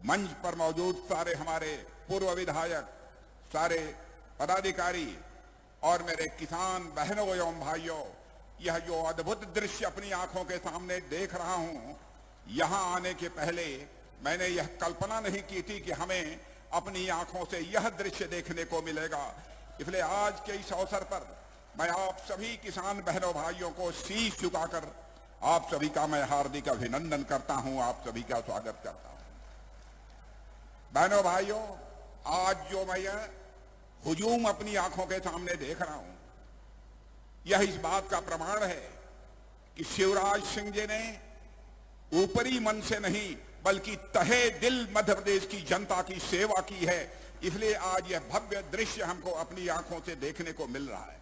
मंच पर मौजूद सारे हमारे पूर्व विधायक, सारे पदाधिकारी और मेरे किसान बहनों एवं भाइयों, यह जो अद्भुत दृश्य अपनी आंखों के सामने देख रहा हूं, यहां आने के पहले मैंने यह कल्पना नहीं की थी कि हमें अपनी आंखों से यह दृश्य देखने को मिलेगा। इसलिए आज के इस अवसर पर मैं आप सभी किसान बहनों भाइयों को शीश झुकाकर आप सभी का मैं हार्दिक अभिनंदन करता हूं, आप सभी का स्वागत करता हूं। बहनों भाइयों, आज जो मैं यह हुजूम अपनी आंखों के सामने देख रहा हूं, यह इस बात का प्रमाण है कि शिवराज सिंह जी ने ऊपरी मन से नहीं बल्कि तहे दिल मध्य प्रदेश की जनता की सेवा की है। इसलिए आज यह भव्य दृश्य हमको अपनी आंखों से देखने को मिल रहा है।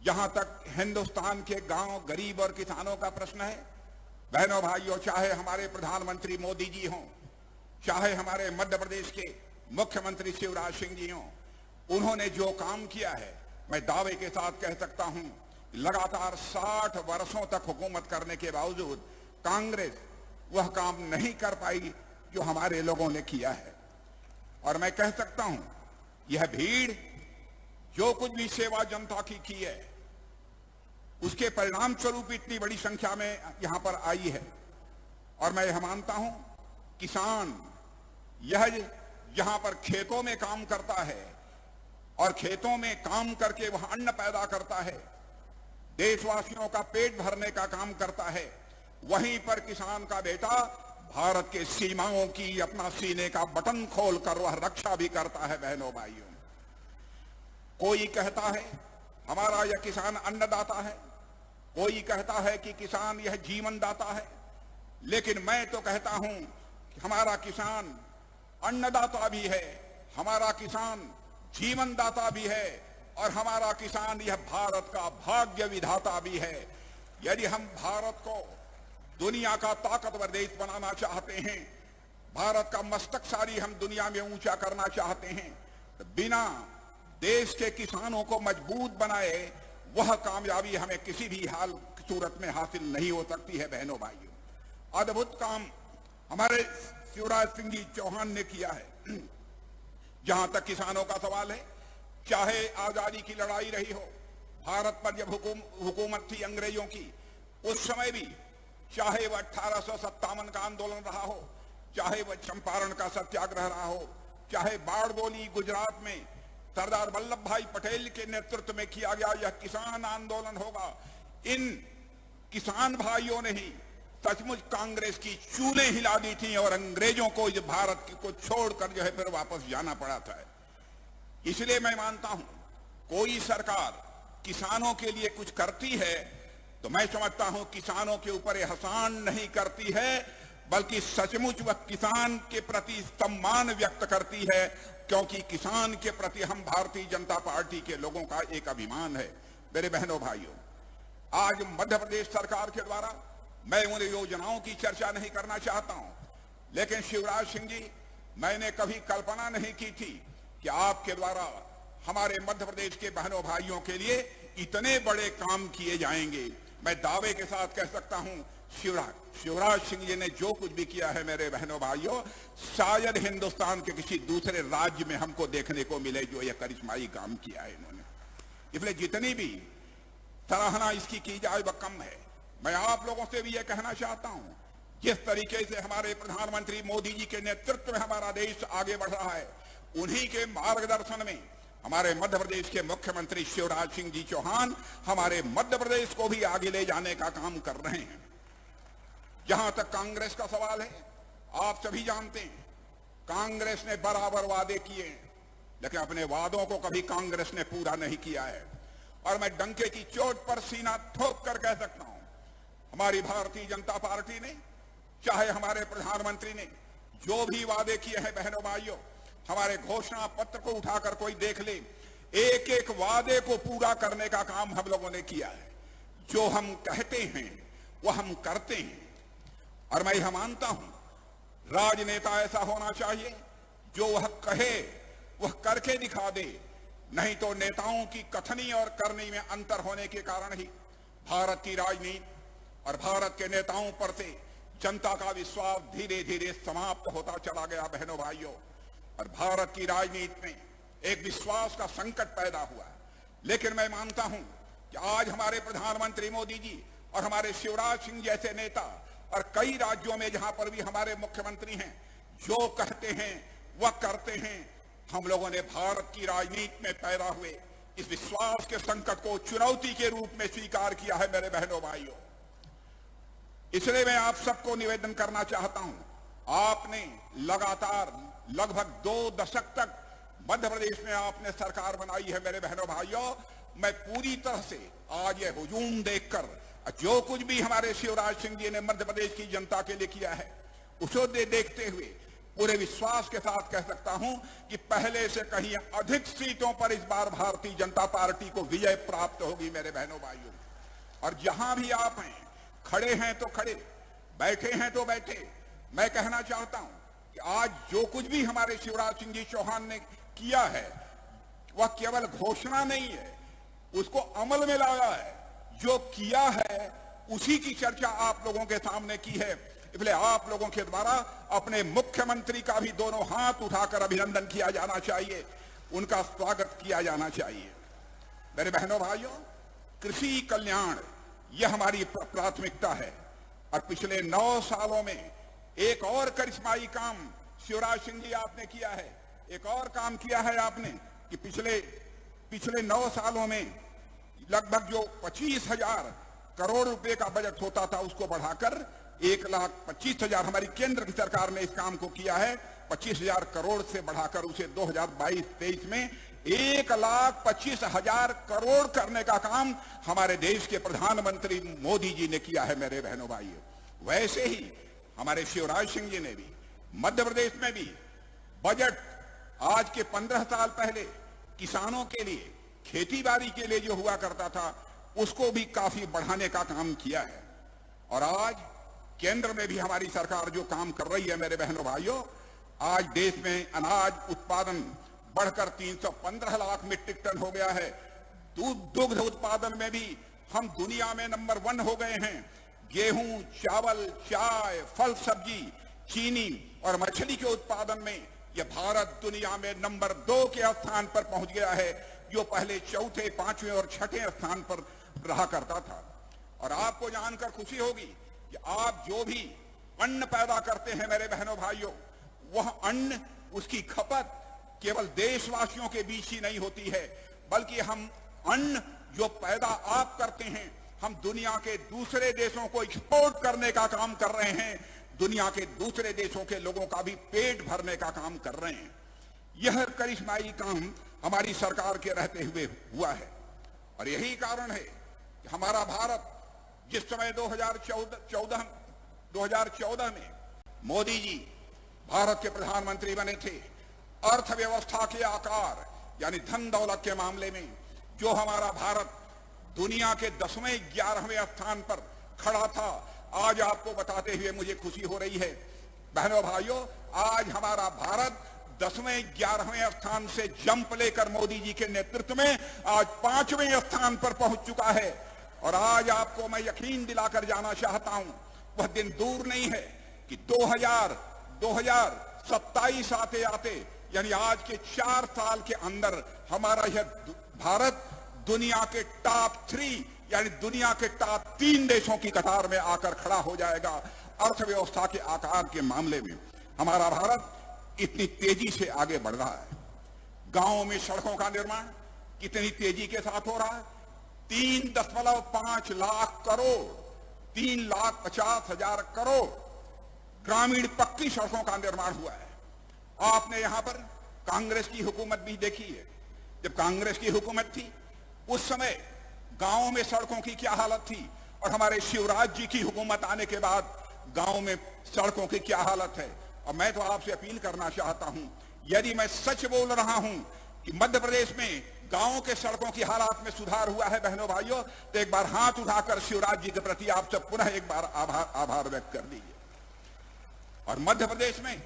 जहां तक हिंदुस्तान के गांव गरीब और किसानों का प्रश्न है, बहनों भाइयों, चाहे हमारे प्रधानमंत्री मोदी जी हों, चाहे हमारे मध्य प्रदेश के मुख्यमंत्री शिवराज सिंह जी हों, उन्होंने जो काम किया है, मैं दावे के साथ कह सकता हूं, लगातार 60 वर्षों तक हुकूमत करने के बावजूद कांग्रेस वह काम नहीं कर पाई जो हमारे लोगों ने किया है। और मैं कह सकता हूं, यह भीड़ जो कुछ भी सेवा जनता की है, उसके परिणाम स्वरूप इतनी बड़ी संख्या में यहां पर आई है। और मैं यह मानता हूं, किसान यह जहां पर खेतों में काम करता है और खेतों में काम करके वह अन्न पैदा करता है, देशवासियों का पेट भरने का काम करता है, वहीं पर किसान का बेटा भारत के सीमाओं की अपना सीने का बटन खोलकर वह रक्षा भी करता है। बहनों भाइयों, कोई कहता है हमारा यह किसान अन्नदाता है, कोई कहता है कि किसान यह जीवन दाता है, लेकिन मैं तो कहता हूं कि हमारा किसान अन्नदाता भी है, हमारा किसान जीवन दाता भी है और हमारा किसान यह भारत का भाग्य विधाता भी है। यदि हम भारत को दुनिया का ताकतवर देश बनाना चाहते हैं, भारत का मस्तकसारी हम दुनिया में ऊंचा करना चाहते हैं, तो बिना देश के किसानों को मजबूत बनाए वह कामयाबी हमें किसी भी हाल सूरत में हासिल नहीं हो सकती है। बहनों भाइयों, अद्भुत काम हमारे शिवराज सिंह जी चौहान ने किया है। जहां तक किसानों का सवाल है, चाहे आजादी की लड़ाई रही हो, भारत पर जब हुकूमत थी अंग्रेजों की, उस समय भी चाहे वह 1857 का आंदोलन रहा हो, चाहे वह चंपारण का सत्याग्रह रहा हो, चाहे बारडोली गुजरात में सरदार वल्लभ भाई पटेल के नेतृत्व में किया गया यह किसान आंदोलन होगा, इन किसान भाइयों ने ही सचमुच कांग्रेस की चूलें हिला दी थी और अंग्रेजों को इस भारत को छोड़कर जो है फिर वापस जाना पड़ा था। इसलिए मैं मानता हूं, कोई सरकार किसानों के लिए कुछ करती है तो मैं समझता हूं किसानों के ऊपर एहसान नहीं करती है, बल्कि सचमुच वह किसान के प्रति सम्मान व्यक्त करती है, क्योंकि किसान के प्रति हम भारतीय जनता पार्टी के लोगों का एक अभिमान है। मेरे बहनों भाइयों, आज मध्य प्रदेश सरकार के द्वारा मैं उन योजनाओं की चर्चा नहीं करना चाहता हूं, लेकिन शिवराज सिंह जी, मैंने कभी कल्पना नहीं की थी कि आपके द्वारा हमारे मध्य प्रदेश के बहनों भाइयों के लिए इतने बड़े काम किए जाएंगे। मैं दावे के साथ कह सकता हूं, शिवराज सिंह जी ने जो कुछ भी किया है मेरे बहनों भाइयों, शायद हिंदुस्तान के किसी दूसरे राज्य में हमको देखने को मिले जो यह करिश्माई काम किया है इन्होंने। इसलिए जितनी भी सराहना इसकी की जाए वह कम है। मैं आप लोगों से भी यह कहना चाहता हूं, जिस तरीके से हमारे प्रधानमंत्री मोदी जी के नेतृत्व में हमारा देश आगे बढ़ रहा है, उन्हीं के मार्गदर्शन में हमारे मध्य प्रदेश के मुख्यमंत्री शिवराज सिंह जी चौहान हमारे मध्य प्रदेश को भी आगे ले जाने का काम कर रहे हैं। जहां तक कांग्रेस का सवाल है, आप सभी जानते हैं कांग्रेस ने बराबर वादे किए, लेकिन अपने वादों को कभी कांग्रेस ने पूरा नहीं किया है। और मैं डंके की चोट पर सीना ठोक कर कह सकता हूं, हमारी भारतीय जनता पार्टी ने, चाहे हमारे प्रधानमंत्री ने जो भी वादे किए हैं, बहनों भाइयों, हमारे घोषणा पत्र को उठाकर कोई देख ले, एक एक वादे को पूरा करने का काम हम लोगों ने किया है। जो हम कहते हैं वह हम करते हैं। और मैं यह मानता हूं, राजनेता ऐसा होना चाहिए जो वह कहे वह करके दिखा दे, नहीं तो नेताओं की कथनी और करनी में अंतर होने के कारण ही भारत की राजनीति और भारत के नेताओं पर से जनता का विश्वास धीरे धीरे समाप्त होता चला गया। बहनों भाइयों, और भारत की राजनीति में एक विश्वास का संकट पैदा हुआ। लेकिन मैं मानता हूं कि आज हमारे प्रधानमंत्री मोदी जी और हमारे शिवराज सिंह जैसे नेता और कई राज्यों में जहां पर भी हमारे मुख्यमंत्री हैं, जो कहते हैं वह करते हैं। हम लोगों ने भारत की राजनीति में पैदा हुए इस विश्वास के संकट को चुनौती के रूप में स्वीकार किया है। मेरे बहनों भाइयों, इसलिए मैं आप सबको निवेदन करना चाहता हूं, आपने लगातार लगभग 2 दशक तक मध्य प्रदेश में आपने सरकार बनाई है। मेरे बहनों भाइयों, मैं पूरी तरह से आज ये हुजूम देखकर, जो कुछ भी हमारे शिवराज सिंह जी ने मध्य प्रदेश की जनता के लिए किया है, उसे देखते हुए पूरे विश्वास के साथ कह सकता हूं कि पहले से कहीं अधिक सीटों पर इस बार भारतीय जनता पार्टी को विजय प्राप्त होगी। मेरे बहनों भाइयों, और जहां भी आप हैं, खड़े हैं तो खड़े, बैठे हैं तो बैठे, मैं कहना चाहता हूं कि आज जो कुछ भी हमारे शिवराज सिंह जी चौहान ने किया है वह केवल घोषणा नहीं है, उसको अमल में लाया है। जो किया है उसी की चर्चा आप लोगों के सामने की है। इसलिए आप लोगों के द्वारा अपने मुख्यमंत्री का भी दोनों हाथ उठाकर अभिनंदन किया जाना चाहिए, उनका स्वागत किया जाना चाहिए। मेरे बहनों भाइयों, कृषि कल्याण यह हमारी प्राथमिकता है। और पिछले 9 सालों में एक और करिश्माई काम शिवराज सिंह जी आपने किया है। एक और काम किया है आपने कि पिछले 9 सालों में लगभग जो 25,000 करोड़ रुपए का बजट होता था उसको बढ़ाकर 1,25,000, हमारी केंद्र की सरकार ने इस काम को किया है। 25,000 करोड़ से बढ़ाकर उसे 2022-23 में 1,25,000 करोड़ करने का काम हमारे देश के प्रधानमंत्री मोदी जी ने किया है। मेरे बहनों भाइयों, वैसे ही हमारे शिवराज सिंह जी ने भी मध्य प्रदेश में भी बजट आज के 15 साल पहले किसानों के लिए, खेती बाड़ी के लिए जो हुआ करता था उसको भी काफी बढ़ाने का काम किया है। और आज केंद्र में भी हमारी सरकार जो काम कर रही है, मेरे बहनों भाइयों, आज देश में अनाज उत्पादन बढ़कर 315 लाख मीट्रिक टन हो गया है। दुग्ध उत्पादन में भी हम दुनिया में नंबर 1 हो गए हैं। गेहूं, चावल, चाय, फल सब्जी, चीनी और मछली के उत्पादन में यह भारत दुनिया में नंबर 2 के स्थान पर पहुंच गया है, जो पहले 4थे, 5वें और 6ठे स्थान पर रहा करता था। और आपको जानकर खुशी होगी कि आप जो भी अन्न पैदा करते हैं, मेरे बहनों भाइयों, वह अन्न, उसकी खपत केवल देशवासियों के बीच ही नहीं होती है, बल्कि हम अन्न जो पैदा आप करते हैं, हम दुनिया के दूसरे देशों को एक्सपोर्ट करने का काम कर रहे हैं। दुनिया के दूसरे देशों के लोगों का भी पेट भरने का काम कर रहे हैं। यह करिश्माई काम हमारी सरकार के रहते हुए हुआ है। और यही कारण है कि हमारा भारत जिस समय 2014 में मोदी जी भारत के प्रधानमंत्री बने थे, अर्थव्यवस्था के आकार यानी धन दौलत के मामले में जो हमारा भारत दुनिया के 10वें 11वें स्थान पर खड़ा था, आज आपको बताते हुए मुझे खुशी हो रही है। बहनों भाइयों, आज हमारा भारत 10वें 11वें स्थान से जंप लेकर मोदी जी के नेतृत्व में आज 5वें स्थान पर पहुंच चुका है। और आज आपको मैं यकीन दिलाकर जाना चाहता हूं, वह दिन दूर नहीं है कि 2027 आते आते यानी आज के 4 साल के अंदर हमारा यह भारत दुनिया के टॉप 3 यानी दुनिया के टॉप 3 देशों की कतार में आकर खड़ा हो जाएगा। अर्थव्यवस्था के आकार के मामले में हमारा भारत इतनी तेजी से आगे बढ़ रहा है। गांवों में सड़कों का निर्माण कितनी तेजी के साथ हो रहा है। 3.5 लाख करोड़, 3,50,000 करोड़ ग्रामीण पक्की सड़कों का निर्माण हुआ है। आपने यहां पर कांग्रेस की हुकूमत भी देखी है। जब कांग्रेस की हुकूमत थी उस समय गांवों में सड़कों की क्या हालत थी, और हमारे शिवराज जी की हुकूमत आने के बाद गांव में सड़कों की क्या हालत है। और मैं तो आपसे अपील करना चाहता हूं, यदि मैं सच बोल रहा हूं कि मध्य प्रदेश में गांवों के सड़कों की हालात में सुधार हुआ है बहनों भाइयों, तो एक बार हाथ उठाकर शिवराज जी के प्रति आप सब पुनः एक बार आभार व्यक्त कर दीजिए। और मध्य प्रदेश में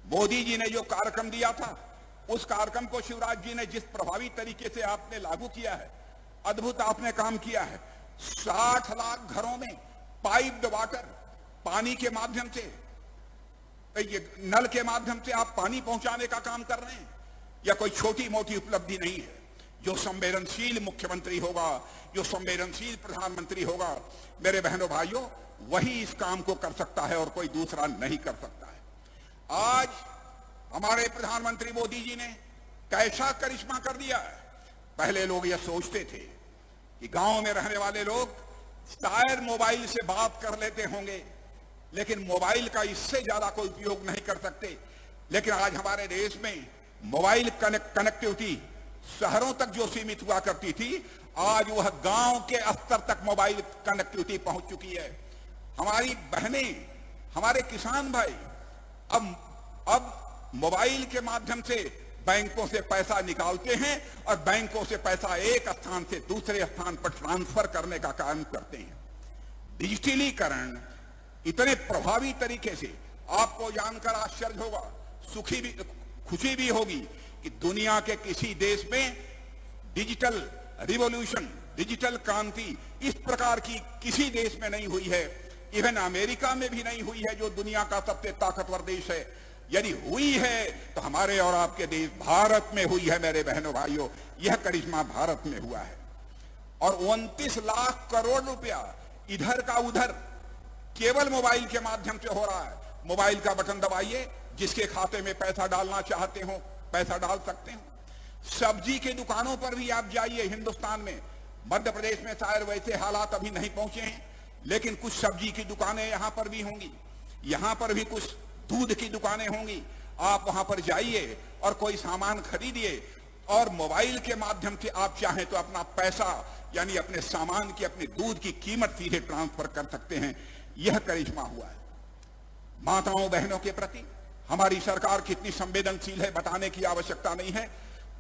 मोदी जी ने जो कार्यक्रम दिया था, उस कार्यक्रम को शिवराज जी ने जिस प्रभावी तरीके से आपने लागू किया है, अद्भुत आपने काम किया है। 60 लाख घरों में पाइप्ड वाटर, पानी के माध्यम से, ये नल के माध्यम से आप पानी पहुंचाने का काम कर रहे हैं। यह कोई छोटी मोटी उपलब्धि नहीं है। जो संवेदनशील मुख्यमंत्री होगा, जो संवेदनशील प्रधानमंत्री होगा, मेरे बहनों भाइयों, वही इस काम को कर सकता है और कोई दूसरा नहीं कर सकता है। आज हमारे प्रधानमंत्री मोदी जी ने कैसा करिश्मा कर दिया है। पहले लोग यह सोचते थे कि गांव में रहने वाले लोग शायद मोबाइल से बात कर लेते होंगे, लेकिन मोबाइल का इससे ज्यादा कोई उपयोग नहीं कर सकते। लेकिन आज हमारे देश में मोबाइल कनेक्टिविटी शहरों तक जो सीमित हुआ करती थी, आज वह गांव के स्तर तक मोबाइल कनेक्टिविटी पहुंच चुकी है। हमारी बहनें, हमारे किसान भाई अब मोबाइल के माध्यम से बैंकों से पैसा निकालते हैं और बैंकों से पैसा एक स्थान से दूसरे स्थान पर ट्रांसफर करने का काम करते हैं। डिजिटलीकरण इतने प्रभावी तरीके से, आपको जानकर आश्चर्य होगा, खुशी भी होगी कि दुनिया के किसी देश में डिजिटल रिवॉल्यूशन, डिजिटल क्रांति इस प्रकार की किसी देश में नहीं हुई है। इवन अमेरिका में भी नहीं हुई है, जो दुनिया का सबसे ताकतवर देश है। यदि हुई है तो हमारे और आपके देश भारत में हुई है। मेरे बहनों भाइयों, यह करिश्मा भारत में हुआ है। और 29 लाख करोड़ रुपया इधर का उधर केवल मोबाइल के माध्यम से हो रहा है। मोबाइल का बटन दबाइए, जिसके खाते में पैसा डालना चाहते हो पैसा डाल सकते हो। सब्जी के दुकानों पर भी आप जाइए हिंदुस्तान में, मध्य प्रदेश में शायद वैसे हालात अभी नहीं पहुंचे हैं, लेकिन कुछ सब्जी की दुकानें यहां पर भी होंगी, यहां पर भी कुछ दूध की दुकानें होंगी। आप वहां पर जाइए और कोई सामान खरीदिए और मोबाइल के माध्यम से आप चाहें तो अपना पैसा, यानी अपने सामान की, अपने दूध की कीमत सीधे ट्रांसफर कर सकते हैं। यह करिश्मा हुआ है। माताओं बहनों के प्रति हमारी सरकार कितनी संवेदनशील है बताने की आवश्यकता नहीं है।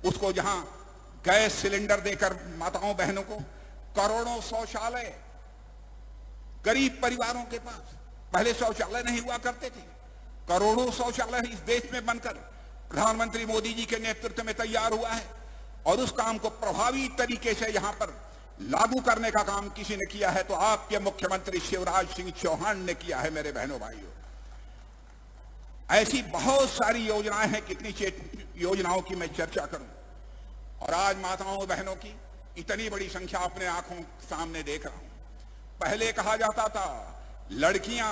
उसको जहां गैस सिलेंडर देकर माताओं बहनों को करोड़ों शौचालय गरीब परिवारों के पास, पहले शौचालय नहीं हुआ करते थे, करोड़ों शौचालय इस देश में बनकर प्रधानमंत्री मोदी जी के नेतृत्व में तैयार हुआ है। और उस काम को प्रभावी तरीके से यहां पर लागू करने का काम किसी ने किया है तो आपके मुख्यमंत्री शिवराज सिंह चौहान ने किया है। मेरे बहनों भाइयों, ऐसी बहुत सारी योजनाएं हैं, कितनी योजनाओं की मैं चर्चा करूं। और आज माताओं बहनों की इतनी बड़ी संख्या अपने आंखों सामने देख रहा हूं। पहले कहा जाता था लड़कियां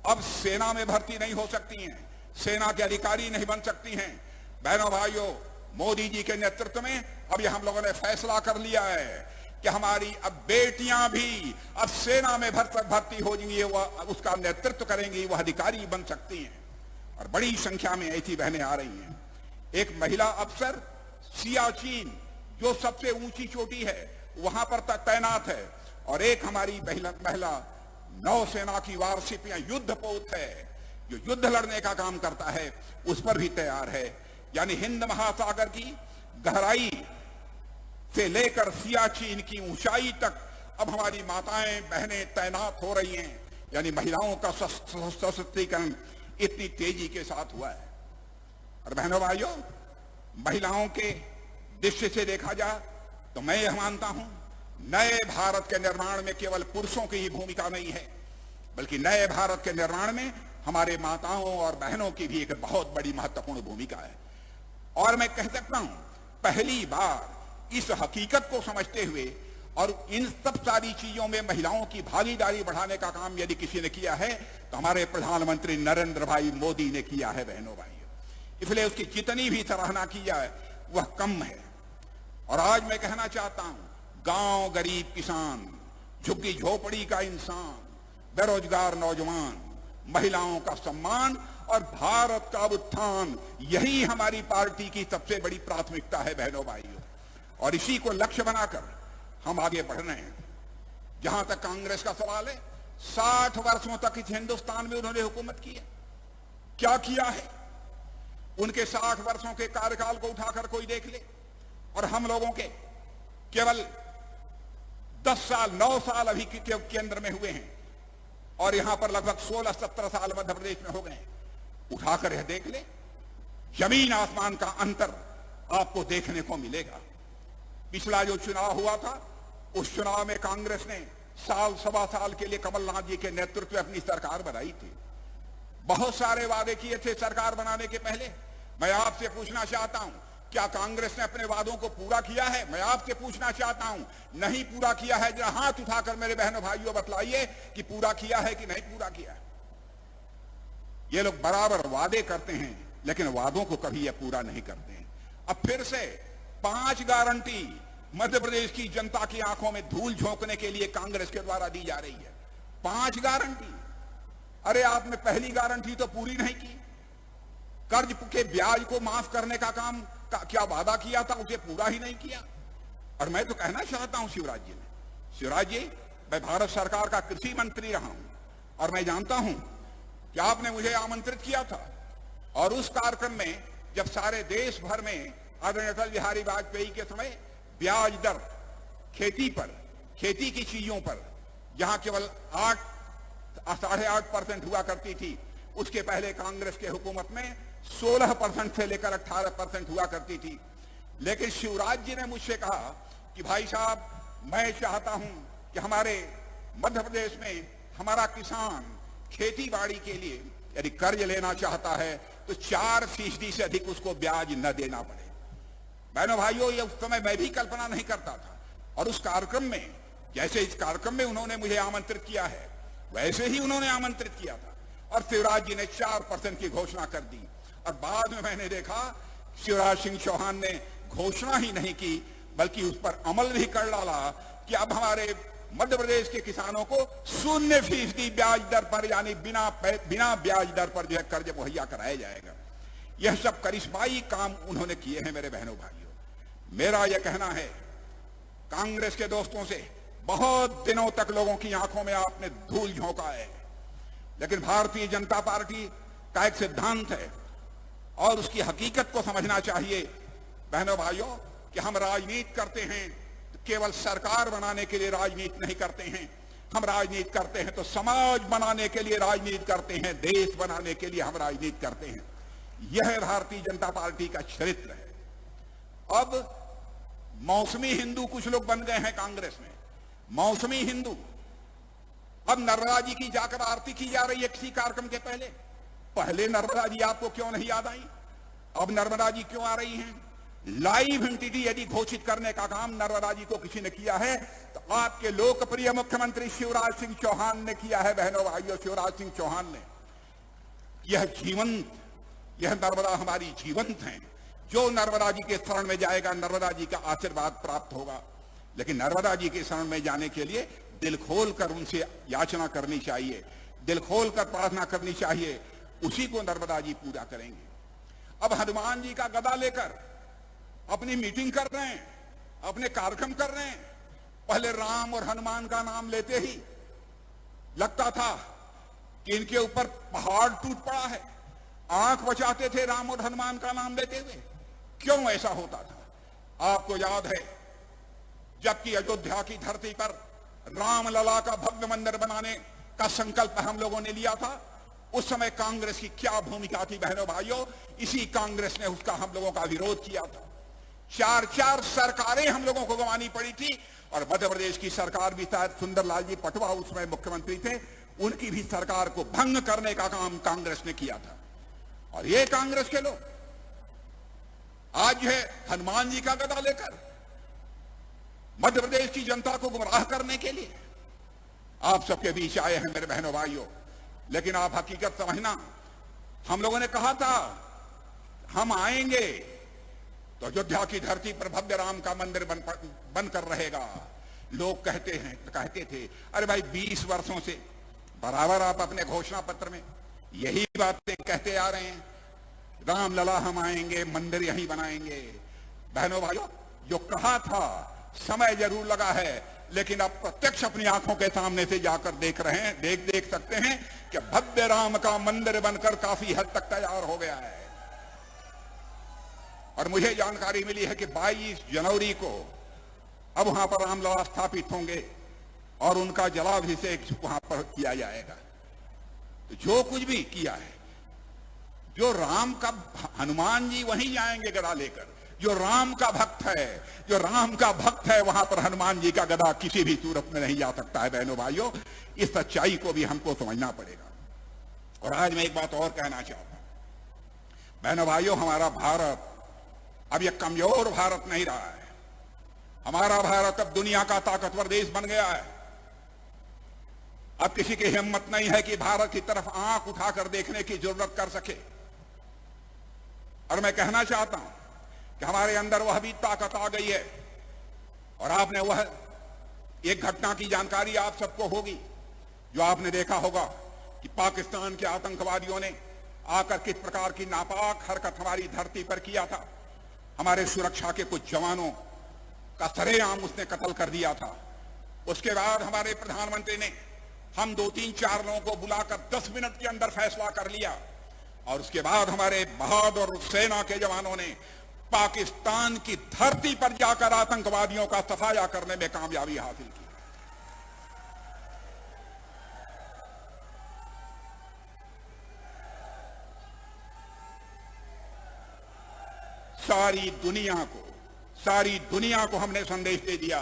अब सेना में भर्ती नहीं हो सकती हैं, सेना के अधिकारी नहीं बन सकती हैं। बहनों भाइयों, मोदी जी के नेतृत्व में अब यह हम लोगों ने फैसला कर लिया है कि हमारी अब बेटियां भी अब सेना में भर्ती हो जाएंगी, वह उसका नेतृत्व करेंगी, वह अधिकारी बन सकती हैं। और बड़ी संख्या में ऐसी बहनें आ रही हैं। एक महिला अफसर सियाचिन, जो सबसे ऊंची चोटी है, वहां पर तैनात है। और एक हमारी महिला नौसेना की वारशिप या युद्धपोत है, जो युद्ध लड़ने का काम करता है, उस पर भी तैयार है। यानी हिंद महासागर की गहराई से लेकर सियाचिन की ऊंचाई तक अब हमारी माताएं बहनें तैनात हो रही हैं। यानी महिलाओं का सशक्तिकरण इतनी तेजी के साथ हुआ है। और बहनों भाइयों, महिलाओं के दृष्टि से देखा जाए तो मैं यह मानता हूं, नए भारत के निर्माण में केवल पुरुषों की ही भूमिका नहीं है, बल्कि नए भारत के निर्माण में हमारे माताओं और बहनों की भी एक बहुत बड़ी महत्वपूर्ण भूमिका है। और मैं कह सकता हूं, पहली बार इस हकीकत को समझते हुए और इन सब सारी चीजों में महिलाओं की भागीदारी बढ़ाने का काम यदि किसी ने किया है तो हमारे प्रधानमंत्री नरेंद्र भाई मोदी ने किया है। बहनों भाइयों, इसलिए उसकी जितनी भी सराहना की जाए वह कम है। और आज मैं कहना चाहता हूं, गांव गरीब किसान, झुग्गी झोपड़ी का इंसान, बेरोजगार नौजवान, महिलाओं का सम्मान और भारत का उत्थान, यही हमारी पार्टी की सबसे बड़ी प्राथमिकता है बहनों भाइयों। और इसी को लक्ष्य बनाकर हम आगे बढ़ रहे हैं। जहां तक कांग्रेस का सवाल है, 60 वर्षों तक इस हिंदुस्तान में उन्होंने हुकूमत की है। क्या किया है? उनके 60 वर्षों के कार्यकाल को उठाकर कोई देख ले, और हम लोगों के केवल 10 साल 9 साल अभी केंद्र में हुए हैं, और यहां पर लगभग 16-17 साल मध्य प्रदेश में हो गए हैं। उठाकर यह देख ले, जमीन आसमान का अंतर आपको देखने को मिलेगा। पिछला जो चुनाव हुआ था, उस चुनाव में कांग्रेस ने साल सवा साल के लिए कमलनाथ जी के नेतृत्व में अपनी सरकार बनाई थी। बहुत सारे वादे किए थे सरकार बनाने के पहले। मैं आपसे पूछना चाहता हूं, क्या कांग्रेस ने अपने वादों को पूरा किया है? मैं आपसे पूछना चाहता हूं, नहीं पूरा किया है, जरा हाथ उठाकर मेरे बहनों भाइयों बतलाइए कि पूरा किया है कि नहीं पूरा किया है। ये लोग बराबर वादे करते हैं, लेकिन वादों को कभी ये पूरा नहीं करते हैं। अब फिर से 5 गारंटी मध्य प्रदेश की जनता की आंखों में धूल झोंकने के लिए कांग्रेस के द्वारा दी जा रही है। 5 गारंटी। अरे आपने पहली गारंटी तो पूरी नहीं की। कर्ज के ब्याज को माफ करने का काम क्या वादा किया था, उसे पूरा ही नहीं किया। और मैं तो कहना चाहता हूं शिवराज जी ने, शिवराज जी, मैं भारत सरकार का कृषि मंत्री रहा हूं, और मैं जानता हूं कि आपने मुझे आमंत्रित किया था, और उस कार्यक्रम में जब सारे देश भर में आदरणीय अटल बिहारी वाजपेयी के समय ब्याज दर खेती पर, खेती की चीजों पर, जहां केवल 8-8.5% हुआ करती थी, उसके पहले कांग्रेस के हुकूमत में 16% से लेकर 18% हुआ करती थी। लेकिन शिवराज जी ने मुझसे कहा कि भाई साहब, मैं चाहता हूं कि हमारे मध्य प्रदेश में हमारा किसान खेती बाड़ी के लिए यदि कर्ज लेना चाहता है तो 4% से अधिक उसको ब्याज न देना पड़े। बहनों भाइयों, ये उस समय मैं भी कल्पना नहीं करता था। और उस कार्यक्रम में, जैसे इस कार्यक्रम में उन्होंने मुझे आमंत्रित किया है, वैसे ही उन्होंने आमंत्रित किया था, और शिवराज जी ने 4% की घोषणा कर दी। और बाद में मैंने देखा शिवराज सिंह चौहान ने घोषणा ही नहीं की, बल्कि उस पर अमल भी कर डाला कि अब हमारे मध्य प्रदेश के किसानों को 0% ब्याज दर पर, यानी बिना ब्याज दर पर जो है कर्ज मुहैया कराया जाएगा। यह सब करिश्माई काम उन्होंने किए हैं मेरे बहनों भाइयों। मेरा यह कहना है, कांग्रेस के दोस्तों से, बहुत दिनों तक लोगों की आंखों में आपने धूल झोंका है, लेकिन भारतीय जनता पार्टी का एक सिद्धांत है, और उसकी हकीकत को समझना चाहिए बहनों भाइयों, कि हम राजनीति करते हैं तो केवल सरकार बनाने के लिए राजनीति नहीं करते हैं। हम राजनीति करते हैं तो समाज बनाने के लिए राजनीति करते हैं, देश बनाने के लिए हम राजनीति करते हैं। यह भारतीय जनता पार्टी का चरित्र है। अब मौसमी हिंदू कुछ लोग बन गए हैं कांग्रेस में, मौसमी हिंदू। अब नर्मदा जी की जाकर आरती की जा रही है किसी कार्यक्रम के पहले नर्मदा जी आपको क्यों नहीं याद आई? अब नर्मदा जी क्यों आ रही हैं? लाइव एंटिटी यदि घोषित करने का काम नर्मदा जी को किसी ने किया है तो आपके लोकप्रिय मुख्यमंत्री शिवराज सिंह चौहान ने किया है बहनों भाइयों, शिवराज सिंह चौहान ने। यह जीवंत, यह नर्मदा हमारी जीवंत है। जो नर्मदा जी के शरण में जाएगा, नर्मदा जी का आशीर्वाद प्राप्त होगा। लेकिन नर्मदा जी के शरण में जाने के लिए दिल खोल कर उनसे याचना करनी चाहिए, दिल खोल कर प्रार्थना करनी चाहिए, उसी को नर्मदा जी पूरा करेंगे। अब हनुमान जी का गदा लेकर अपनी मीटिंग कर रहे हैं, अपने कार्यक्रम कर रहे हैं। पहले राम और हनुमान का नाम लेते ही लगता था कि इनके ऊपर पहाड़ टूट पड़ा है। आंख बचाते थे राम और हनुमान का नाम लेते हुए। क्यों ऐसा होता था? आपको याद है, जबकि अयोध्या की धरती पर रामलला का भव्य मंदिर बनाने का संकल्प हम लोगों ने लिया था, उस समय कांग्रेस की क्या भूमिका थी बहनों भाइयों? इसी कांग्रेस ने उसका हम लोगों का विरोध किया था। 4 सरकारें हम लोगों को गंवानी पड़ी थी, और मध्य प्रदेश की सरकार भी, शायद सुंदरलाल जी पटवा उसमें मुख्यमंत्री थे, उनकी भी सरकार को भंग करने का काम कांग्रेस ने किया था। और ये कांग्रेस के लोग आज जो है हनुमान जी का गदा लेकर मध्य प्रदेश की जनता को गुमराह करने के लिए आप सबके बीच आए हैं मेरे बहनों भाइयों। लेकिन आप हकीकत समझना, हम लोगों ने कहा था हम आएंगे, तो अयोध्या की धरती पर भव्य राम का मंदिर बनकर रहेगा। लोग कहते थे, अरे भाई 20 वर्षों से बराबर आप अपने घोषणा पत्र में यही बातें कहते आ रहे हैं, रामलला हम आएंगे, मंदिर यहीं बनाएंगे। बहनों भाइयों, जो कहा था समय जरूर लगा है, लेकिन अब प्रत्यक्ष अपनी आंखों के सामने से जाकर देख सकते हैं कि भव्य राम का मंदिर बनकर काफी हद तक तैयार हो गया है। और मुझे जानकारी मिली है कि 22 जनवरी को अब वहां पर रामलला स्थापित होंगे और उनका जलाभिषेक वहां पर किया जाएगा। तो जो कुछ भी किया है, जो राम का, हनुमान जी वहीं जाएंगे गदा लेकर। जो राम का भक्त है वहां पर हनुमान जी का गदा किसी भी सूरत में नहीं जा सकता है। बहनों भाइयों, इस सच्चाई को भी हमको समझना पड़ेगा। और आज मैं एक बात और कहना चाहता हूं। बहनों भाइयों, हमारा भारत अब यह कमजोर भारत नहीं रहा है। हमारा भारत अब दुनिया का ताकतवर देश बन गया है। अब किसी की हिम्मत नहीं है कि भारत की तरफ आंख उठाकर देखने की जरूरत कर सके। और मैं कहना चाहता हूं कि हमारे अंदर वह भी ताकत आ गई है। और आपने वह एक घटना की जानकारी आप सबको होगी, जो आपने देखा होगा कि पाकिस्तान के आतंकवादियों ने आकर किस प्रकार की नापाक हरकत हमारी धरती पर किया था। हमारे सुरक्षा के कुछ जवानों का सरेआम उसने कत्ल कर दिया था। उसके बाद हमारे प्रधानमंत्री ने हम 2-3-4 लोगों को बुलाकर 10 मिनट के अंदर फैसला कर लिया। और उसके बाद हमारे बहादुर सेना के जवानों ने पाकिस्तान की धरती पर जाकर आतंकवादियों का सफाया करने में कामयाबी हासिल की। सारी दुनिया को हमने संदेश दे दिया,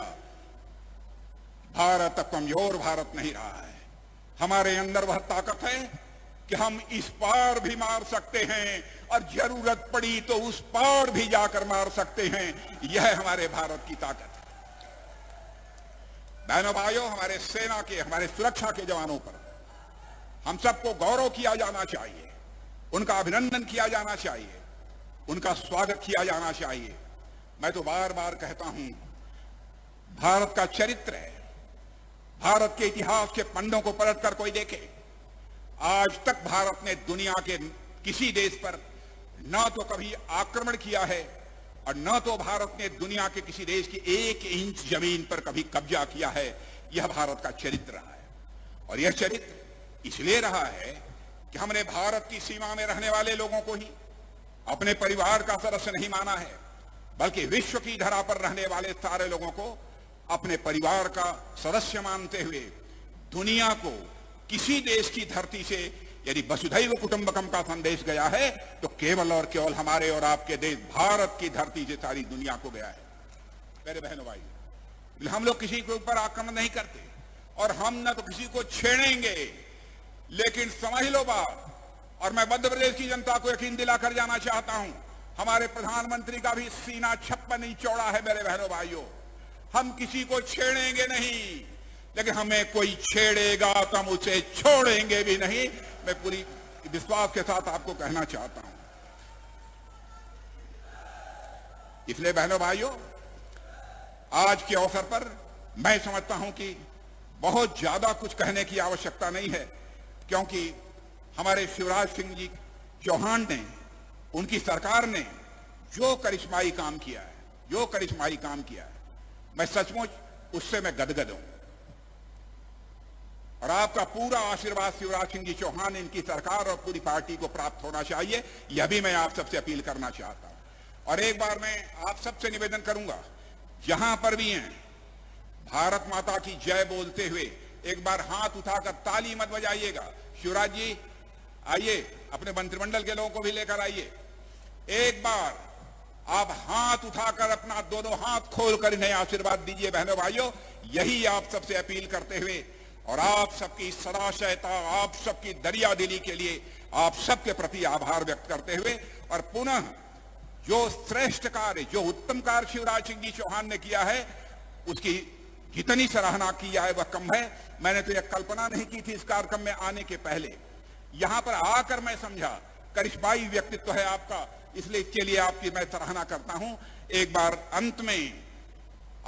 भारत अब कमजोर भारत नहीं रहा है। हमारे अंदर वह ताकत है कि हम इस पार भी मार सकते हैं और जरूरत पड़ी तो उस पार भी जाकर मार सकते हैं। यह हमारे भारत की ताकत है। बहनों भाइयों, हमारे सेना के, हमारे सुरक्षा के जवानों पर हम सबको गौरव किया जाना चाहिए, उनका अभिनंदन किया जाना चाहिए, उनका स्वागत किया जाना चाहिए। मैं तो बार बार कहता हूं, भारत का चरित्र है, भारत के इतिहास के पन्नों को पलटकर कोई देखे, आज तक भारत ने दुनिया के किसी देश पर न तो कभी आक्रमण किया है और न तो भारत ने दुनिया के किसी देश की 1 इंच जमीन पर कभी कब्जा किया है। यह भारत का चरित्र रहा है। और यह चरित्र इसलिए रहा है कि हमने भारत की सीमा में रहने वाले लोगों को ही अपने परिवार का सदस्य नहीं माना है, बल्कि विश्व की धरा पर रहने वाले सारे लोगों को अपने परिवार का सदस्य मानते हुए दुनिया को किसी देश की धरती से यदि वसुधैव कुटुंबकम का संदेश गया है तो केवल और केवल हमारे और आपके देश भारत की धरती से सारी दुनिया को गया है। मेरे बहनों भाई, हम लोग किसी के ऊपर आक्रमण नहीं करते और हम न तो किसी को छेड़ेंगे, लेकिन समझ लो बात, और मैं मध्य प्रदेश की जनता को यकीन दिलाकर जाना चाहता हूं, हमारे प्रधानमंत्री का भी सीना 56 इंच चौड़ा है। मेरे बहनों भाइयों, हम किसी को छेड़ेंगे नहीं, लेकिन हमें कोई छेड़ेगा तो हम उसे छोड़ेंगे भी नहीं। मैं पूरी विश्वास के साथ आपको कहना चाहता हूं। इसलिए बहनों भाइयों, आज के अवसर पर मैं समझता हूं कि बहुत ज्यादा कुछ कहने की आवश्यकता नहीं है, क्योंकि हमारे शिवराज सिंह जी चौहान ने, उनकी सरकार ने जो करिश्माई काम किया है, मैं सचमुच उससे मैं गदगद हूं। और आपका पूरा आशीर्वाद शिवराज सिंह जी चौहान, इनकी सरकार और पूरी पार्टी को प्राप्त होना चाहिए, यह भी मैं आप सबसे अपील करना चाहता हूं। और एक बार मैं आप सबसे निवेदन करूंगा, जहां पर भी हैं, भारत माता की जय बोलते हुए एक बार हाथ उठाकर ताली मत बजाइएगा। शिवराज जी आइए, अपने मंत्रिमंडल के लोगों को भी लेकर आइए। एक बार आप हाथ उठाकर अपना दोनों हाथ खोलकर इन्हें आशीर्वाद दीजिए। बहनों भाइयों, यही आप सबसे अपील करते हुए और आप सबकी सदाशयता, आप सबकी दरिया दिली के लिए आप सबके प्रति आभार व्यक्त करते हुए, और पुनः जो श्रेष्ठ कार्य, जो उत्तम कार्य शिवराज सिंह जी चौहान ने किया है, उसकी जितनी सराहना की जाए वह कम है। मैंने तो यह कल्पना नहीं की थी इस कार्यक्रम में आने के पहले। यहां पर आकर मैं समझा, करिश्माई व्यक्तित्व है आपका, इसलिए इसके लिए आपकी मैं सराहना करता हूं। एक बार अंत में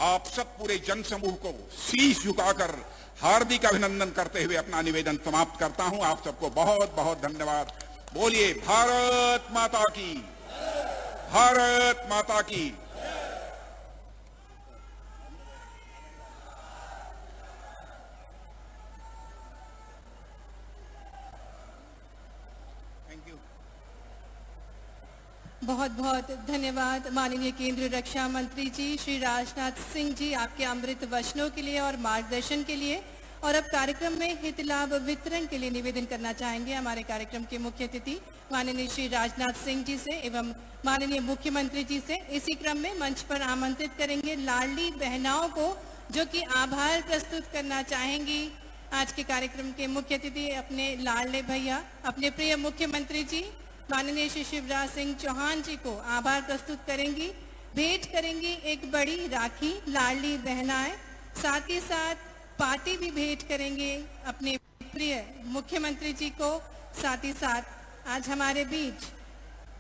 आप सब पूरे जनसमूह को शीश झुकाकर हार्दिक अभिनंदन करते हुए अपना निवेदन समाप्त करता हूं। आप सबको बहुत बहुत धन्यवाद। बोलिए भारत माता की, भारत माता की। Thank you. बहुत बहुत धन्यवाद माननीय केंद्रीय रक्षा मंत्री जी श्री राजनाथ सिंह जी, आपके अमृत वचनों के लिए और मार्गदर्शन के लिए। और अब कार्यक्रम में हित लाभ वितरण के लिए निवेदन करना चाहेंगे हमारे कार्यक्रम के मुख्य अतिथि माननीय श्री राजनाथ सिंह जी से एवं माननीय मुख्यमंत्री जी से। इसी क्रम में मंच पर आमंत्रित करेंगे लाडली बहनाओं को, जो कि आभार प्रस्तुत करना चाहेंगी। आज के कार्यक्रम के मुख्य अतिथि अपने लाडले भैया, अपने प्रिय मुख्यमंत्री जी माननीय श्री शिवराज सिंह चौहान जी को आभार प्रस्तुत करेंगी। भेंट करेंगी एक बड़ी राखी लाडली बहनाएं, साथ ही साथ पार्टी भी भेंट करेंगे अपने प्रिय मुख्यमंत्री जी को। साथ ही साथ आज हमारे बीच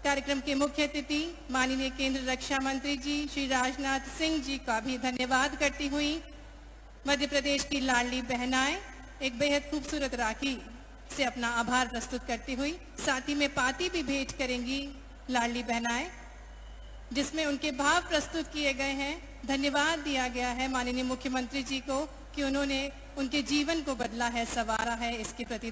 कार्यक्रम के मुख्य अतिथि माननीय केंद्रीय रक्षा मंत्री जी श्री राजनाथ सिंह जी का भी धन्यवाद करती हुई मध्य प्रदेश की लाडली बहनाएं एक बेहद खूबसूरत राखी से अपना आभार प्रस्तुत करती हुई साथ ही में पाती भी भेंट करेंगी लाडली बहनाएं, जिसमें उनके भाव प्रस्तुत किए गए हैं। धन्यवाद दिया गया है माननीय मुख्यमंत्री जी को कि उन्होंने उनके जीवन को बदला है, संवारा है, इसके प्रति